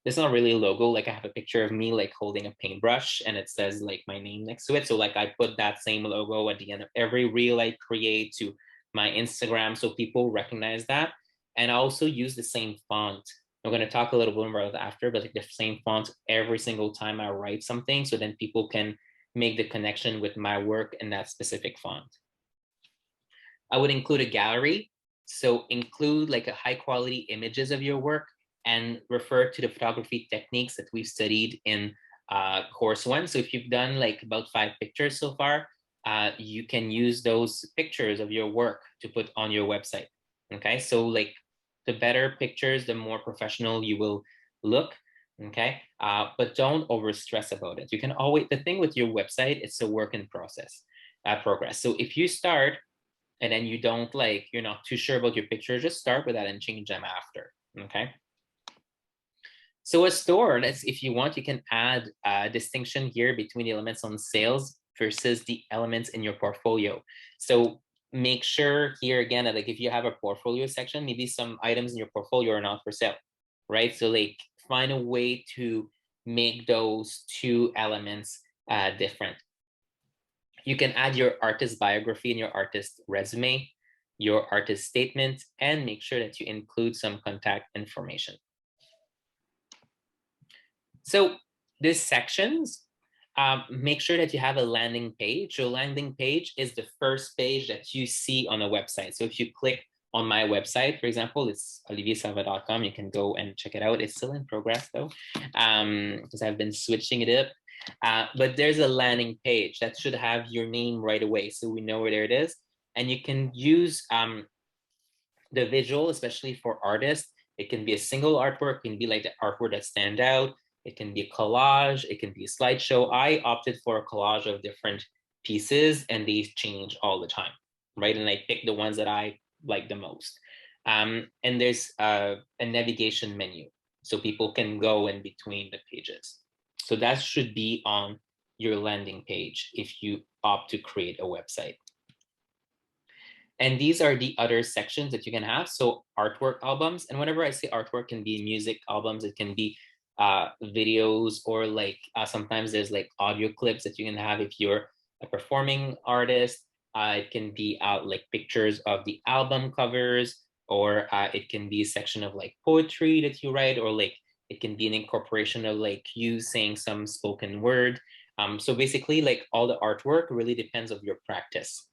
it's not really a logo. Like I have a picture of me like holding a paintbrush and it says like my name next to it. So like I put that same logo at the end of every reel I create to my Instagram, so people recognize that. And I also use the same font. I'm going to talk a little bit about that after, but like the same font every single time I write something, so then people can make the connection with my work in that specific font. I would include a gallery. So include like a high quality images of your work, and refer to the photography techniques that we've studied in course 1. So if you've done like about 5 pictures so far, you can use those pictures of your work to put on your website. Okay, so like the better pictures, the more professional you will look. Okay, but don't over stress about it. You can always, the thing with your website, it's a work in progress. So if you start and then you don't like, you're not too sure about your picture, just start with that and change them after. Okay. So a store, that's, if you want, you can add a distinction here between the elements on sales versus the elements in your portfolio. So make sure here again that like if you have a portfolio section, maybe some items in your portfolio are not for sale, right? So like find a way to make those two elements different. You can add your artist biography and your artist resume, your artist statement, and make sure that you include some contact information. So these sections, make sure that you have a landing page. Your landing page is the first page that you see on a website. So if you click on my website, for example, it's oliviersalva.com. You can go and check it out. It's still in progress though, because I've been switching it up. But there's a landing page that should have your name right away, so we know where there it is. And you can use the visual, especially for artists. It can be a single artwork, it can be like the artwork that stand out. It can be a collage, it can be a slideshow. I opted for a collage of different pieces, and these change all the time, right? And I pick the ones that I like the most. And there's a navigation menu, so people can go in between the pages. So that should be on your landing page if you opt to create a website. And these are the other sections that you can have. So artwork albums, and whenever I say artwork, can be music albums, it can be videos, or like sometimes there's like audio clips that you can have if you're a performing artist. It can be like pictures of the album covers, or it can be a section of like poetry that you write, or like it can be an incorporation of like you saying some spoken word. So basically like all the artwork really depends on your practice.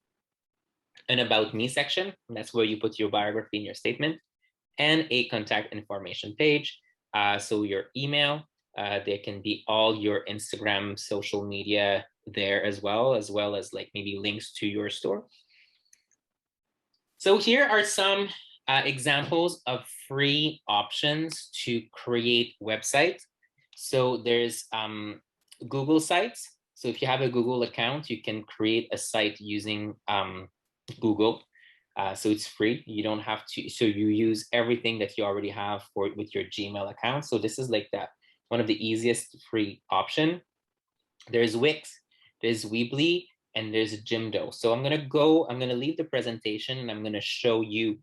An about me section, that's where you put your biography and your statement, and a contact information page. So your email, there can be all your Instagram, social media there as well as like maybe links to your store. So here are some examples of free options to create websites. So there's Google Sites. So if you have a Google account, you can create a site using Google. So it's free. You don't have to, so you use everything that you already have with your Gmail account. So this is like that, one of the easiest free option. There's Wix, there's Weebly, and there's Jimdo. So I'm gonna leave the presentation and I'm gonna show you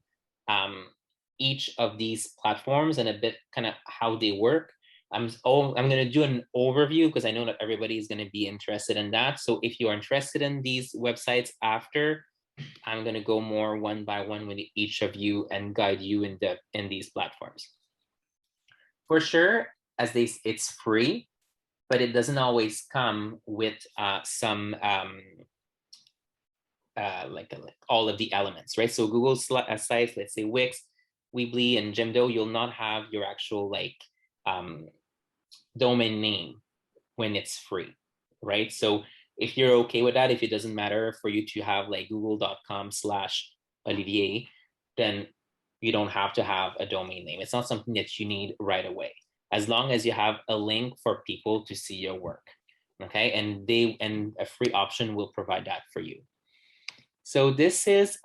each of these platforms and a bit kind of how they work. I'm gonna do an overview because I know that everybody is gonna be interested in that. So if you are interested in these websites after, I'm gonna go more one by one with each of you and guide you in these platforms. For sure, it's free, but it doesn't always come with some like all of the elements, right? So Google sites, let's say Wix, Weebly, and Jimdo, you'll not have your actual like domain name when it's free, right? So if you're okay with that, if it doesn't matter for you to have like google.com/Olivier, then you don't have to have a domain name. It's not something that you need right away, as long as you have a link for people to see your work, okay? And a free option will provide that for you. So this is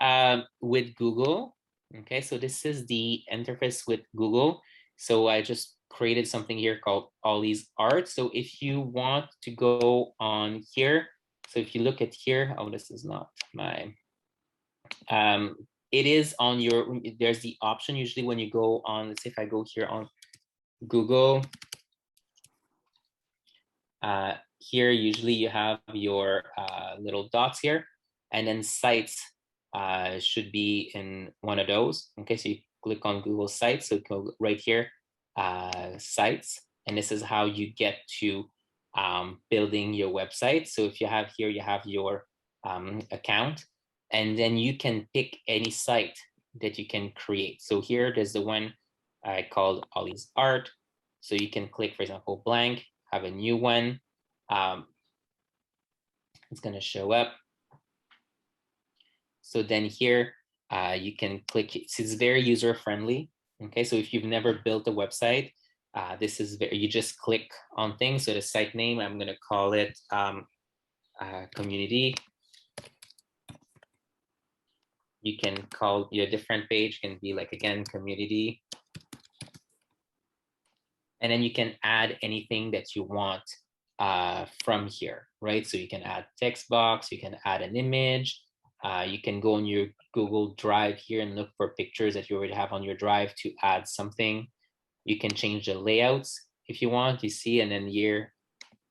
with Google, okay? So this is the interface with Google. So I just created something here called Ollie's Art. So if you want to go on here, so if you look at here, oh, this is not my, it is on your, there's the option usually when you go on, let's say if I go here on Google, here usually you have your little dots here, and then sites should be in one of those. Okay, so you click on Google Sites, so go right here, sites, and this is how you get to building your website. So if you have here, you have your account, and then you can pick any site that you can create. So here, there's the one I called Ollie's Art. So you can click, for example, blank, have a new one. It's going to show up. So then here you can click, it's very user friendly. Okay, so if you've never built a website, this is very, you just click on things. So the site name, I'm going to call it community. You can call your different page, can be like, again, community. And then you can add anything that you want from here, right? So you can add text box, you can add an image, you can go on your Google Drive here and look for pictures that you already have on your drive to add something. You can change the layouts if you want, you see, and then here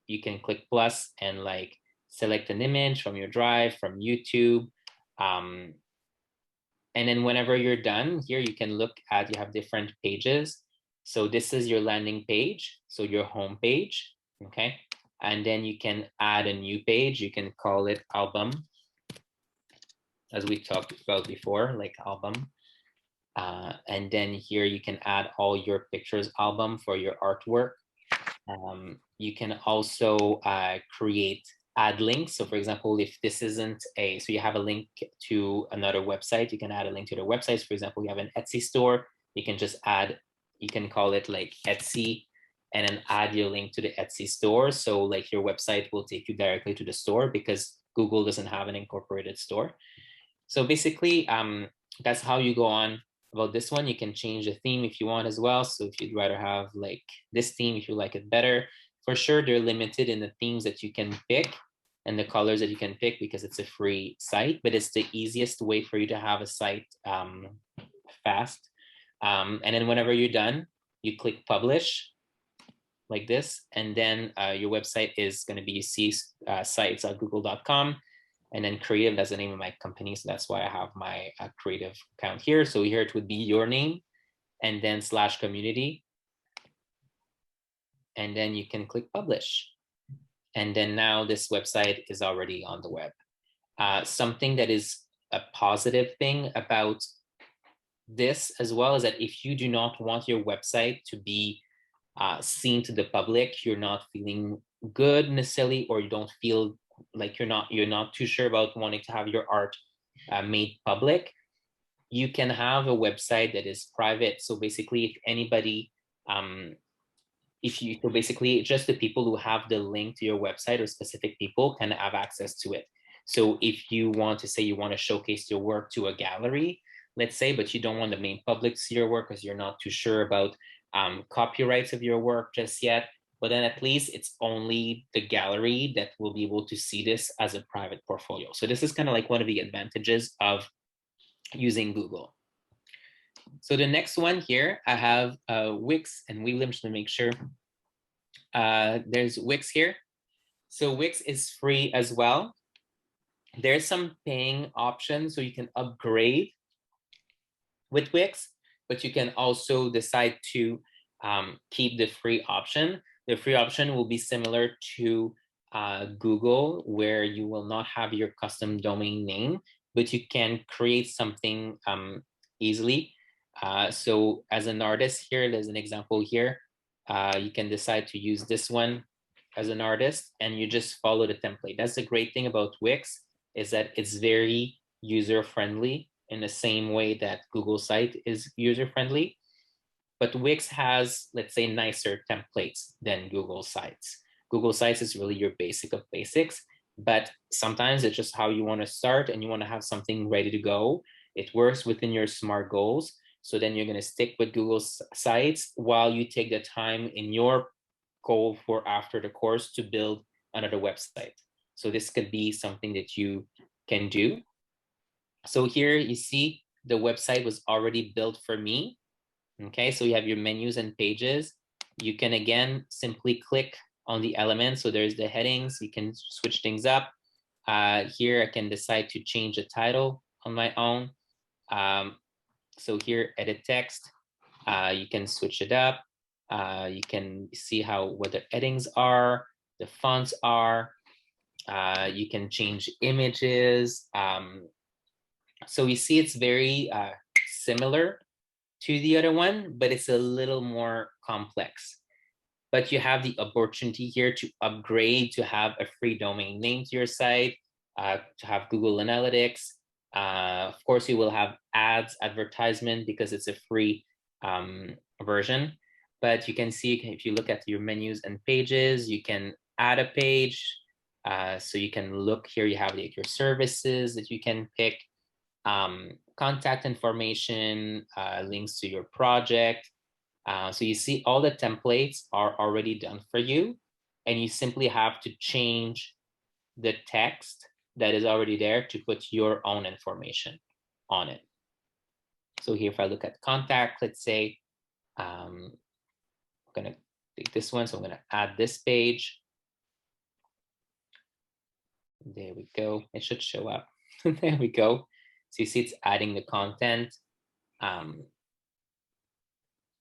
you can click plus and like select an image from your drive, from YouTube. And then whenever you're done here, you can look at, you have different pages. So this is your landing page, so your home page, okay? And then you can add a new page. You can call it album, as we talked about before, like album. And then here you can add all your pictures album for your artwork. You can also add links. So for example, if this isn't so you have a link to another website, you can add a link to their websites. For example, you have an Etsy store, you can just add, you can call it like Etsy, and then add your link to the Etsy store. So like your website will take you directly to the store because Google doesn't have an incorporated store. So basically, that's how you go on about this one. You can change the theme if you want as well. So if you'd rather have like this theme, if you like it better, for sure, they're limited in the themes that you can pick and the colors that you can pick because it's a free site, but it's the easiest way for you to have a site fast. And then whenever you're done, you click publish like this, and then your website is going to be sites.google.com, and then creative, that's the name of my company. So that's why I have my creative account here. So here it would be your name and then /community. And then you can click publish. And then now this website is already on the web. Something that is a positive thing about this as well is that if you do not want your website to be seen to the public, you're not feeling good necessarily, or you don't feel like you're not too sure about wanting to have your art made public, you can have a website that is private. So basically, if anybody, so basically just the people who have the link to your website or specific people can have access to it. So if you want to say you want to showcase your work to a gallery, let's say, but you don't want the main public to see your work because you're not too sure about copyrights of your work just yet, but then at least it's only the gallery that will be able to see this as a private portfolio. So this is kind of like one of the advantages of using Google. So the next one here, I have Wix and Weebly. I'm just gonna make sure. There's Wix here. So Wix is free as well. There's some paying options, so you can upgrade with Wix, but you can also decide to keep the free option. The free option will be similar to Google, where you will not have your custom domain name, but you can create something easily. So as an artist here, there's an example here. You can decide to use this one as an artist, and you just follow the template. That's the great thing about Wix, is that it's very user-friendly in the same way that Google site is user-friendly. But Wix has, let's say, nicer templates than Google Sites. Google Sites is really your basic of basics, but sometimes it's just how you want to start and you want to have something ready to go. It works within your SMART goals. So then you're going to stick with Google Sites while you take the time in your goal for after the course to build another website. So this could be something that you can do. So here you see the website was already built for me. Okay, so you have your menus and pages. You can again simply click on the elements. So there's the headings. You can switch things up. Here I can decide to change the title on my own. So here, edit text. You can switch it up. You can see what the headings are, the fonts are. You can change images. So you see it's very similar to the other one, but it's a little more complex. But you have the opportunity here to upgrade, to have a free domain name to your site, to have Google Analytics. Of course, you will have ads, advertisement, because it's a free version. But you can see, if you look at your menus and pages, you can add a page. So you can look here, you have your services that you can pick. Contact information, links to your project. So you see all the templates are already done for you, and you simply have to change the text that is already there to put your own information on it. So here, if I look at contact, let's say, I'm gonna take this one. So I'm gonna add this page. There we go. It should show up. There we go. So you see it's adding the content.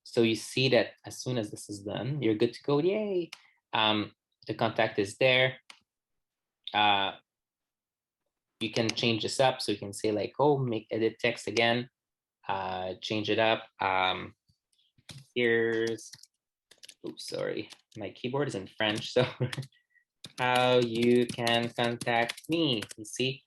So you see that as soon as this is done, you're good to go. Yay. The contact is there. You can change this up. So you can say like, oh, make edit text again, change it up. Here's, oops, sorry. My keyboard is in French. So how you can contact me, you see?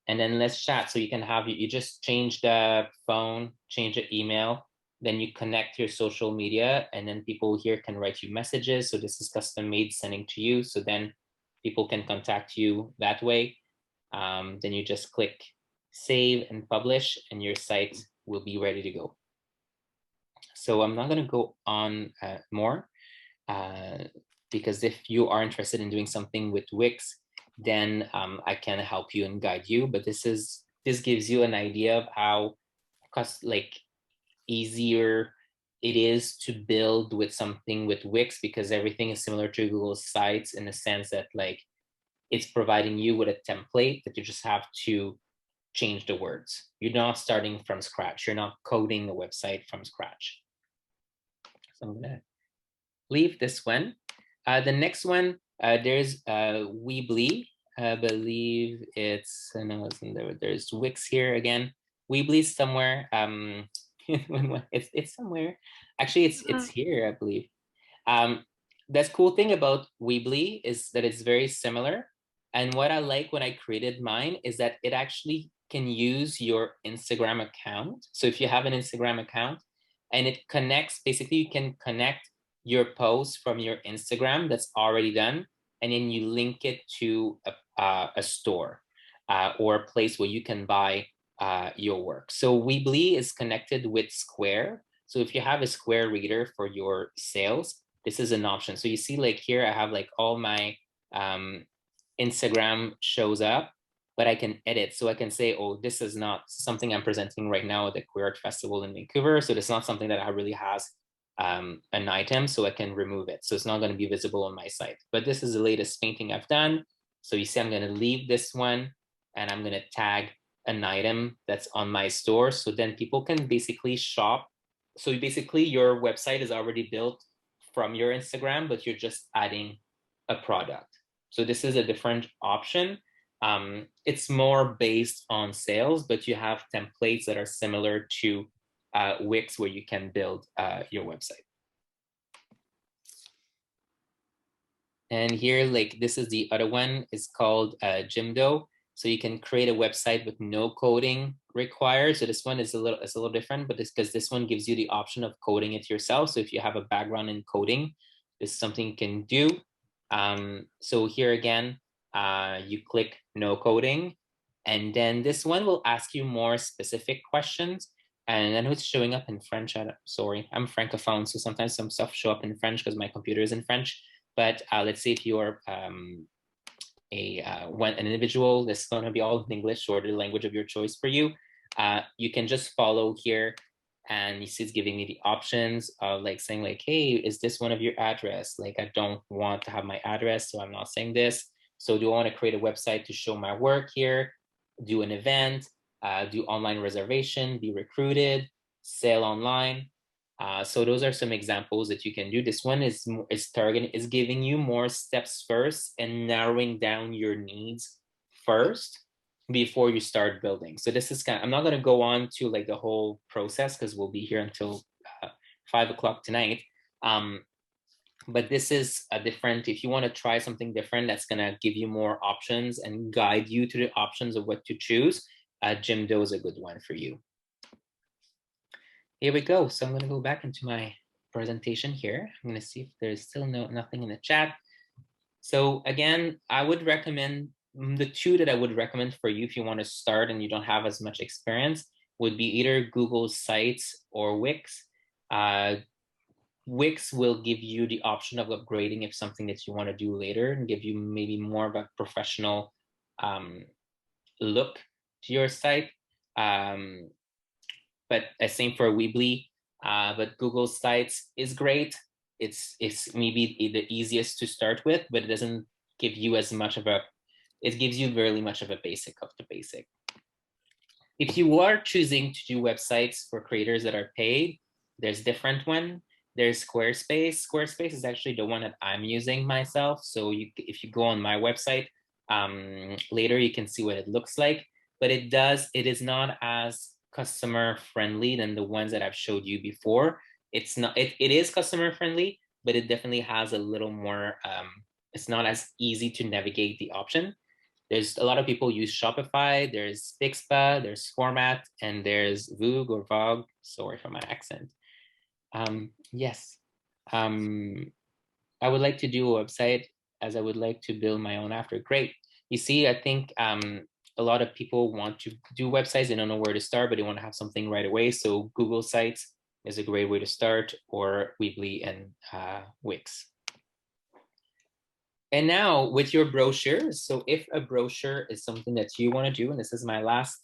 And then let's chat. So you can have, you just change the phone, change the email, then you connect your social media, and then people here can write you messages. So this is custom made sending to you. So then people can contact you that way. Then you just click save and publish, and your site will be ready to go. So I'm not going to go on more because if you are interested in doing something with Wix, then I can help you and guide you. But this gives you an idea of how easier it is to build with something with Wix, because everything is similar to Google Sites in the sense that like it's providing you with a template that you just have to change the words. You're not starting from scratch. You're not coding the website from scratch. So I'm gonna leave this one. The next one, there's Weebly. I believe it's, no, there's Wix here again. Weebly's somewhere. It's somewhere. Actually, it's here, I believe. That's cool thing about Weebly is that it's very similar. And what I like when I created mine is that it actually can use your Instagram account. So if you have an Instagram account and it connects, basically you can connect your post from your Instagram that's already done, and then you link it to a store. or a place where you can buy your work. So Weebly is connected with Square. So if you have a Square reader for your sales, this is an option. So you see like here, I have like all my Instagram shows up, but I can edit. So I can say, oh, this is not something I'm presenting right now at the Queer Art Festival in Vancouver. So this is not something that I really has an item, so I can remove it. So it's not going to be visible on my site. But this is the latest painting I've done. So you see, I'm going to leave this one and I'm going to tag an item that's on my store. So then people can basically shop. So basically your website is already built from your Instagram, but you're just adding a product. So this is a different option. It's more based on sales, but you have templates that are similar to Wix where you can build your website. And here, like this is the other one, it's called Jimdo. So you can create a website with no coding required. So this one is a little different, but it's because this one gives you the option of coding it yourself. So if you have a background in coding, this is something you can do. So here again, you click no coding, and then this one will ask you more specific questions. And I know it's showing up in French. Sorry, I'm Francophone, so sometimes some stuff show up in French because my computer is in French. But let's say if you're an individual, this is going to be all in English or the language of your choice for you. You can just follow here, and you see it's giving me the options of like saying like, hey, is this one of your address? Like I don't want to have my address, so I'm not saying this. So do I want to create a website to show my work here, do an event, do online reservation, be recruited, sell online? So those are some examples that you can do. This one is giving you more steps first and narrowing down your needs first before you start building. So this is I'm not going to go on to like the whole process because we'll be here until 5 o'clock tonight. But this is a different, if you want to try something different that's going to give you more options and guide you to the options of what to choose, Jimdo is a good one for you. Here we go. So I'm going to go back into my presentation here. I'm going to see if there's still nothing in the chat. So again, I would recommend, the two that I would recommend for you if you want to start and you don't have as much experience would be either Google Sites or Wix. Wix will give you the option of upgrading if something that you want to do later and give you maybe more of a professional look to your site. But same for Weebly, but Google Sites is great. It's maybe the easiest to start with, but it doesn't give you as much of it gives you very much of a basic of the basic. If you are choosing to do websites for creators that are paid, there's different one. There's Squarespace. Squarespace is actually the one that I'm using myself. So if you go on my website later, you can see what it looks like, but it is not as customer friendly than the ones that I've showed you before. It's not, it is customer friendly, but it definitely has a little more, it's not as easy to navigate the option. There's a lot of people use Shopify, there's Pixpa, there's Format, and there's Vogue or Vogue, sorry for my accent. Yes, I would like to do a website as I would like to build my own after. Great. You see, I think a lot of people want to do websites. They don't know where to start, but they want to have something right away. So Google Sites is a great way to start, or Weebly and Wix. And now with your brochures. So if a brochure is something that you want to do, and this is my last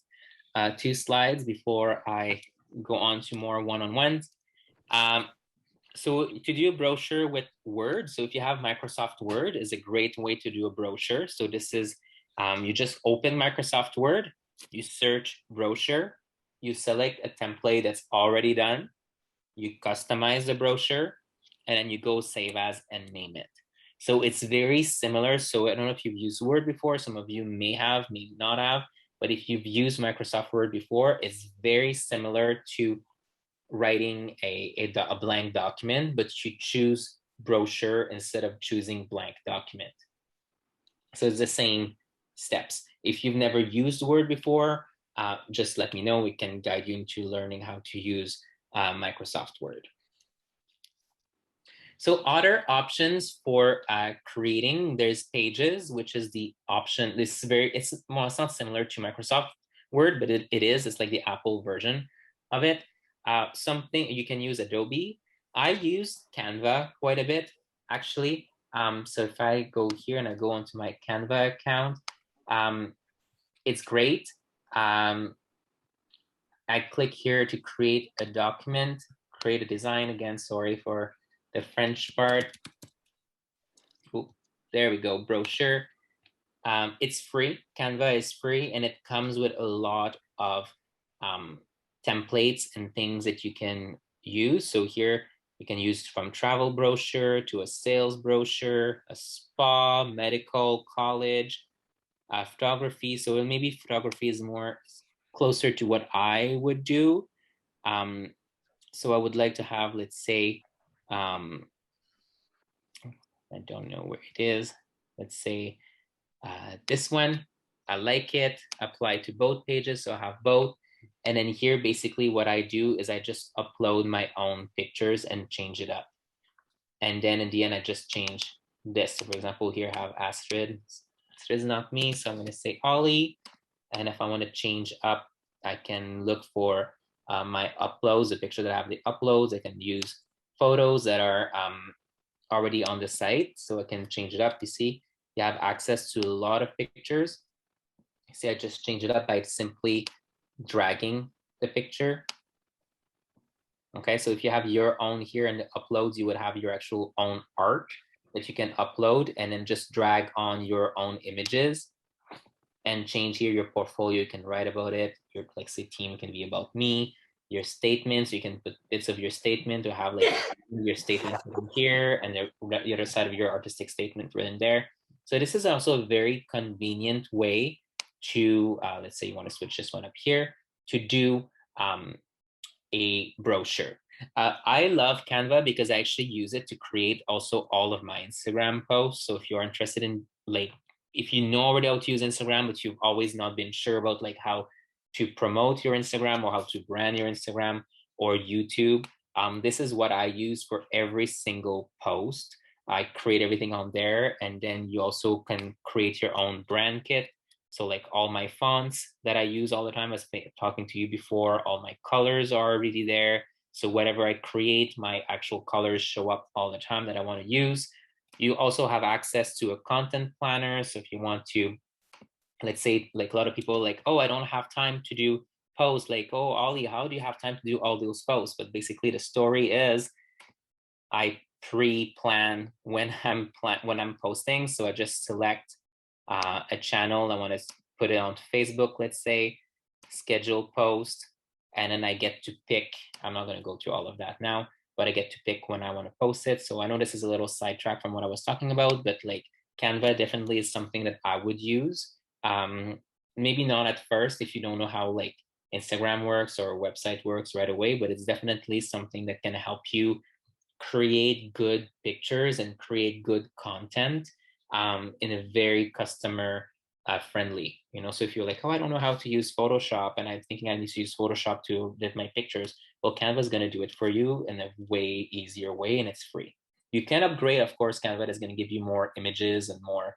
2 slides before I go on to more one-on-ones. So to do a brochure with Word, so if you have Microsoft Word, is a great way to do a brochure. So this is, you just open Microsoft Word, you search brochure, you select a template that's already done, you customize the brochure, and then you go save as and name it. So it's very similar. So I don't know if you've used Word before, some of you may have, may not have, but if you've used Microsoft Word before, it's very similar to writing a blank document, but you choose brochure instead of choosing blank document. So it's the same steps. If you've never used Word before, just let me know. We can guide you into learning how to use Microsoft Word. So other options for creating, there's Pages, which is the option. This is it's not similar to Microsoft Word, but it is. It's like the Apple version of it. Something you can use Adobe. I use Canva quite a bit, actually. So if I go here and I go onto my Canva account, it's great. I click here to create a document, create a design. Again, sorry for the French part. Ooh, there we go, brochure. It's free. Canva is free, and it comes with a lot of templates and things that you can use. So here you can use from travel brochure to a sales brochure, a spa, medical, college, photography. So maybe photography is more closer to what I would do. So I would like to have, let's say, I don't know where it is. Let's say this one. I like it. Apply to both pages, so I have both. And then here, basically what I do is I just upload my own pictures and change it up. And then in the end, I just change this. So for example, here I have Astrid. Astrid is not me, so I'm going to say Ollie. And if I want to change up, I can look for my uploads, the picture that I have the uploads. I can use photos that are already on the site, so I can change it up. You see, you have access to a lot of pictures. See, I just change it up by simply dragging the picture. Okay, so if you have your own here in the uploads, you would have your actual own art that you can upload and then just drag on your own images and change here your portfolio. You can write about it. Your, like, say, team can be about me. Your statements, you can put bits of your statement to have like your statement here and the other side of your artistic statement written there. So this is also a very convenient way to, let's say you want to switch this one up here, to do a brochure. I love Canva because I actually use it to create also all of my Instagram posts. So if you're interested in, like, if you know already how to use Instagram, but you've always not been sure about like how to promote your Instagram or how to brand your Instagram or YouTube, this is what I use for every single post. I create everything on there, and then you also can create your own brand kit. So like all my fonts that I use all the time, as talking to you before, all my colors are already there. So whatever I create, my actual colors show up all the time that I want to use. You also have access to a content planner. So if you want to, let's say, like a lot of people like, oh, I don't have time to do posts. Like, oh, Ollie, how do you have time to do all those posts? But basically the story is I pre-plan when I'm posting. So I just select a channel. I want to put it on Facebook, let's say, schedule post, and then I get to pick. I'm not going to go through all of that now, but I get to pick when I want to post it. So I know this is a little sidetrack from what I was talking about, but like Canva definitely is something that I would use. Maybe not at first if you don't know how like Instagram works or a website works right away, but it's definitely something that can help you create good pictures and create good content in a very customer friendly, so if you're like, oh, I don't know how to use Photoshop and I'm thinking I need to use Photoshop to edit my pictures, well, Canva is going to do it for you in a way easier way, and it's free. You can upgrade, of course. Canva is going to give you more images and more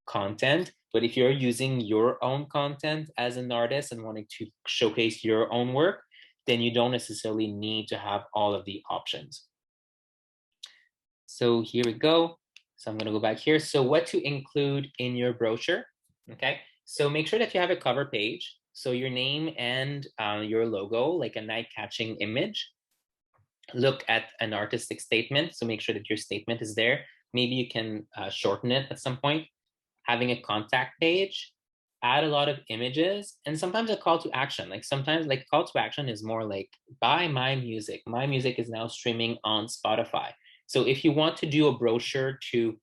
content, but if you're using your own content as an artist and wanting to showcase your own work, then you don't necessarily need to have all of the options. So here we go. So I'm going to go back here. So what to include in your brochure? Okay, so make sure that you have a cover page. So your name and your logo, like a eye-catching image. Look at an artistic statement. So make sure that your statement is there. Maybe you can shorten it at some point. Having a contact page, add a lot of images, and sometimes a call to action. Like sometimes like call to action is more like, buy my music. My music is now streaming on Spotify. So if you want to do a brochure to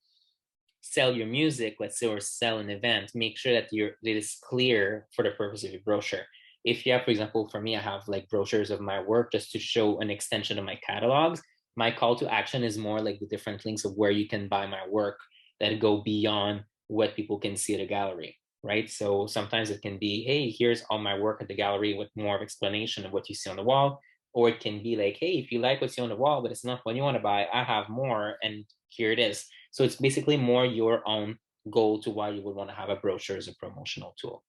sell your music, let's say, or sell an event, make sure that it is clear for the purpose of your brochure. If you have, for example, for me, I have like brochures of my work just to show an extension of my catalogs. My call to action is more like the different links of where you can buy my work that go beyond what people can see at a gallery, right? So sometimes it can be, hey, here's all my work at the gallery with more of explanation of what you see on the wall. Or it can be like, hey, if you like what's on the wall, but it's not what you want to buy, I have more, and here it is. So it's basically more your own goal to why you would want to have a brochure as a promotional tool.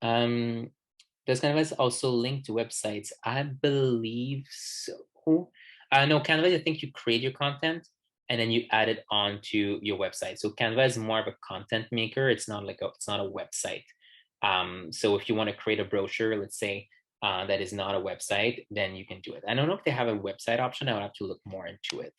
Does Canvas also link to websites? I believe so. No, Canvas, I think you create your content and then you add it onto your website. So Canva is more of a content maker. It's not like it's not a website. So if you want to create a brochure, let's say that is not a website, then you can do it. I don't know if they have a website option. I would have to look more into it.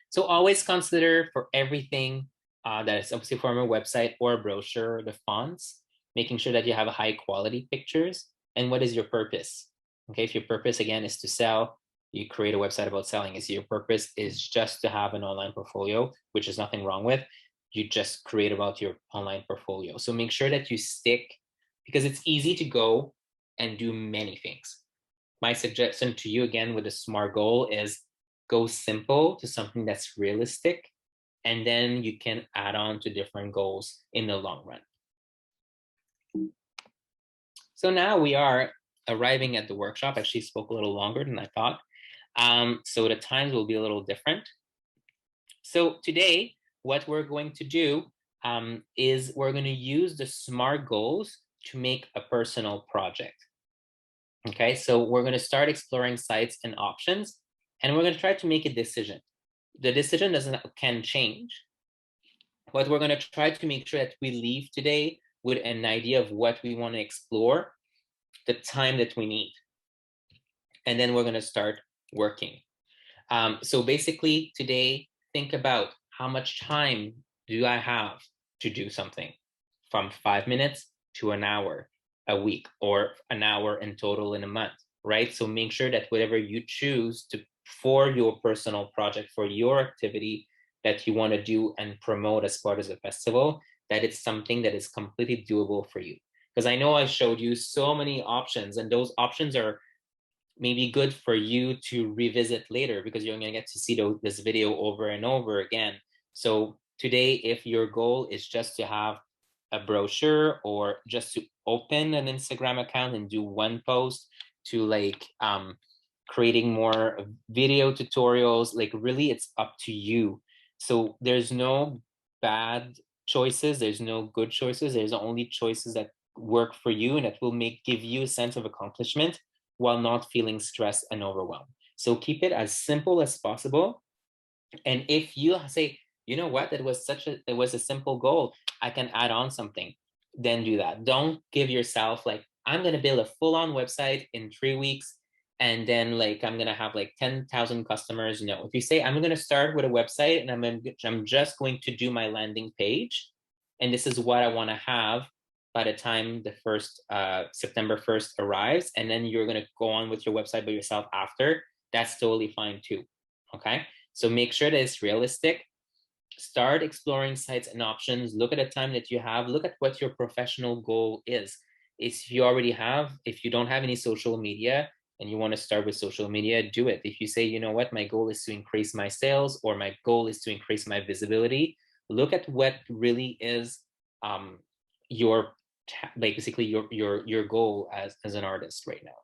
So always consider for everything that is obviously from a website or a brochure, the fonts, making sure that you have high quality pictures, and what is your purpose? Okay, if your purpose again is to sell, you create a website about selling. If your purpose is just to have an online portfolio, which is nothing wrong with, you just create about your online portfolio. So make sure that you stick, because it's easy to go and do many things. My suggestion to you again with a SMART goal is go simple to something that's realistic, and then you can add on to different goals in the long run. So now we are arriving at the workshop. Actually spoke a little longer than I thought. So the times will be a little different. So today, what we're going to do is we're going to use the SMART goals to make a personal project. Okay, so we're going to start exploring sites and options, and we're going to try to make a decision. The decision can change, but we're going to try to make sure that we leave today with an idea of what we want to explore, the time that we need, and then we're going to start working. So basically today, think about how much time do I have to do something, from 5 minutes to an hour a week, or an hour in total in a month, right? So make sure that whatever you choose for your personal project, for your activity that you want to do and promote as part of the festival, that it's something that is completely doable for you. Because I know I showed you so many options, and those options are maybe good for you to revisit later, because you're going to get to see this video over and over again. So today, if your goal is just to have a brochure, or just to open an Instagram account and do one post, to like creating more video tutorials, like really it's up to you. So there's no bad choices, there's no good choices, there's only choices that work for you and that will give you a sense of accomplishment while not feeling stressed and overwhelmed. So keep it as simple as possible. And if you say, you know what, it was a simple goal, I can add on something, then do that. Don't give yourself like, I'm going to build a full-on website in 3 weeks, and then like I'm going to have like 10,000 customers. No, if you say, I'm going to start with a website and I'm just going to do my landing page, and this is what I want to have by the time the first September 1st arrives, and then you're going to go on with your website by yourself after, that's totally fine too. Okay, so make sure that it's realistic. Start exploring sites and options. Look at the time that you have. Look at what your professional goal is. If you don't have any social media and you want to start with social media, do it. If you say, you know what, my goal is to increase my sales, or my goal is to increase my visibility, look at what really is basically your goal as an artist right now.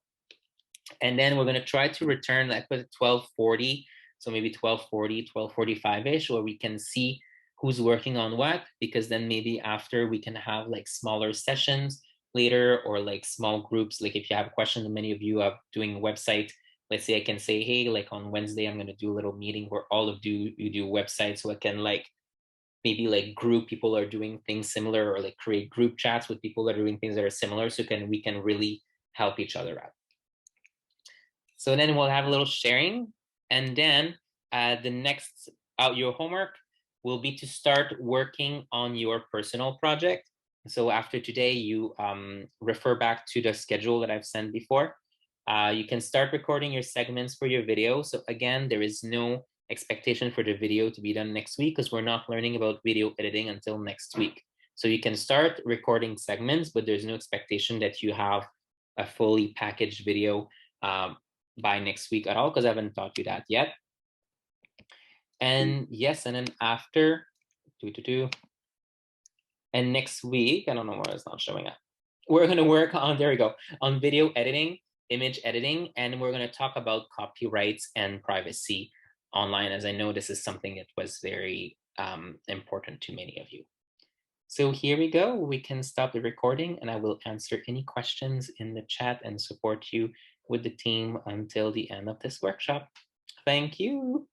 And then we're going to try to return like with 12:40, so maybe 12:40, 12:45ish, where we can see who's working on what, because then maybe after we can have like smaller sessions later, or like small groups. Like if you have a question, and many of you are doing a website, let's say I can say, hey, like on Wednesday I'm going to do a little meeting where all of you do websites, so I can like maybe like group people are doing things similar, or like create group chats with people that are doing things that are similar, so we can really help each other out. So then we'll have a little sharing, and then the next your homework will be to start working on your personal project. So after today, you refer back to the schedule that I've sent before. You can start recording your segments for your video. So again, there is no expectation for the video to be done next week, because we're not learning about video editing until next week. So you can start recording segments, but there's no expectation that you have a fully packaged video by next week at all, because I haven't taught you that yet. And yes, and then after and next week, I don't know why it's not showing up. we're going to work on, there we go, on video editing, image editing, and we're going to talk about copyrights and privacy online, as I know this is something that was very important to many of you. So here we go. We can stop the recording and I will answer any questions in the chat and support you with the team until the end of this workshop. Thank you.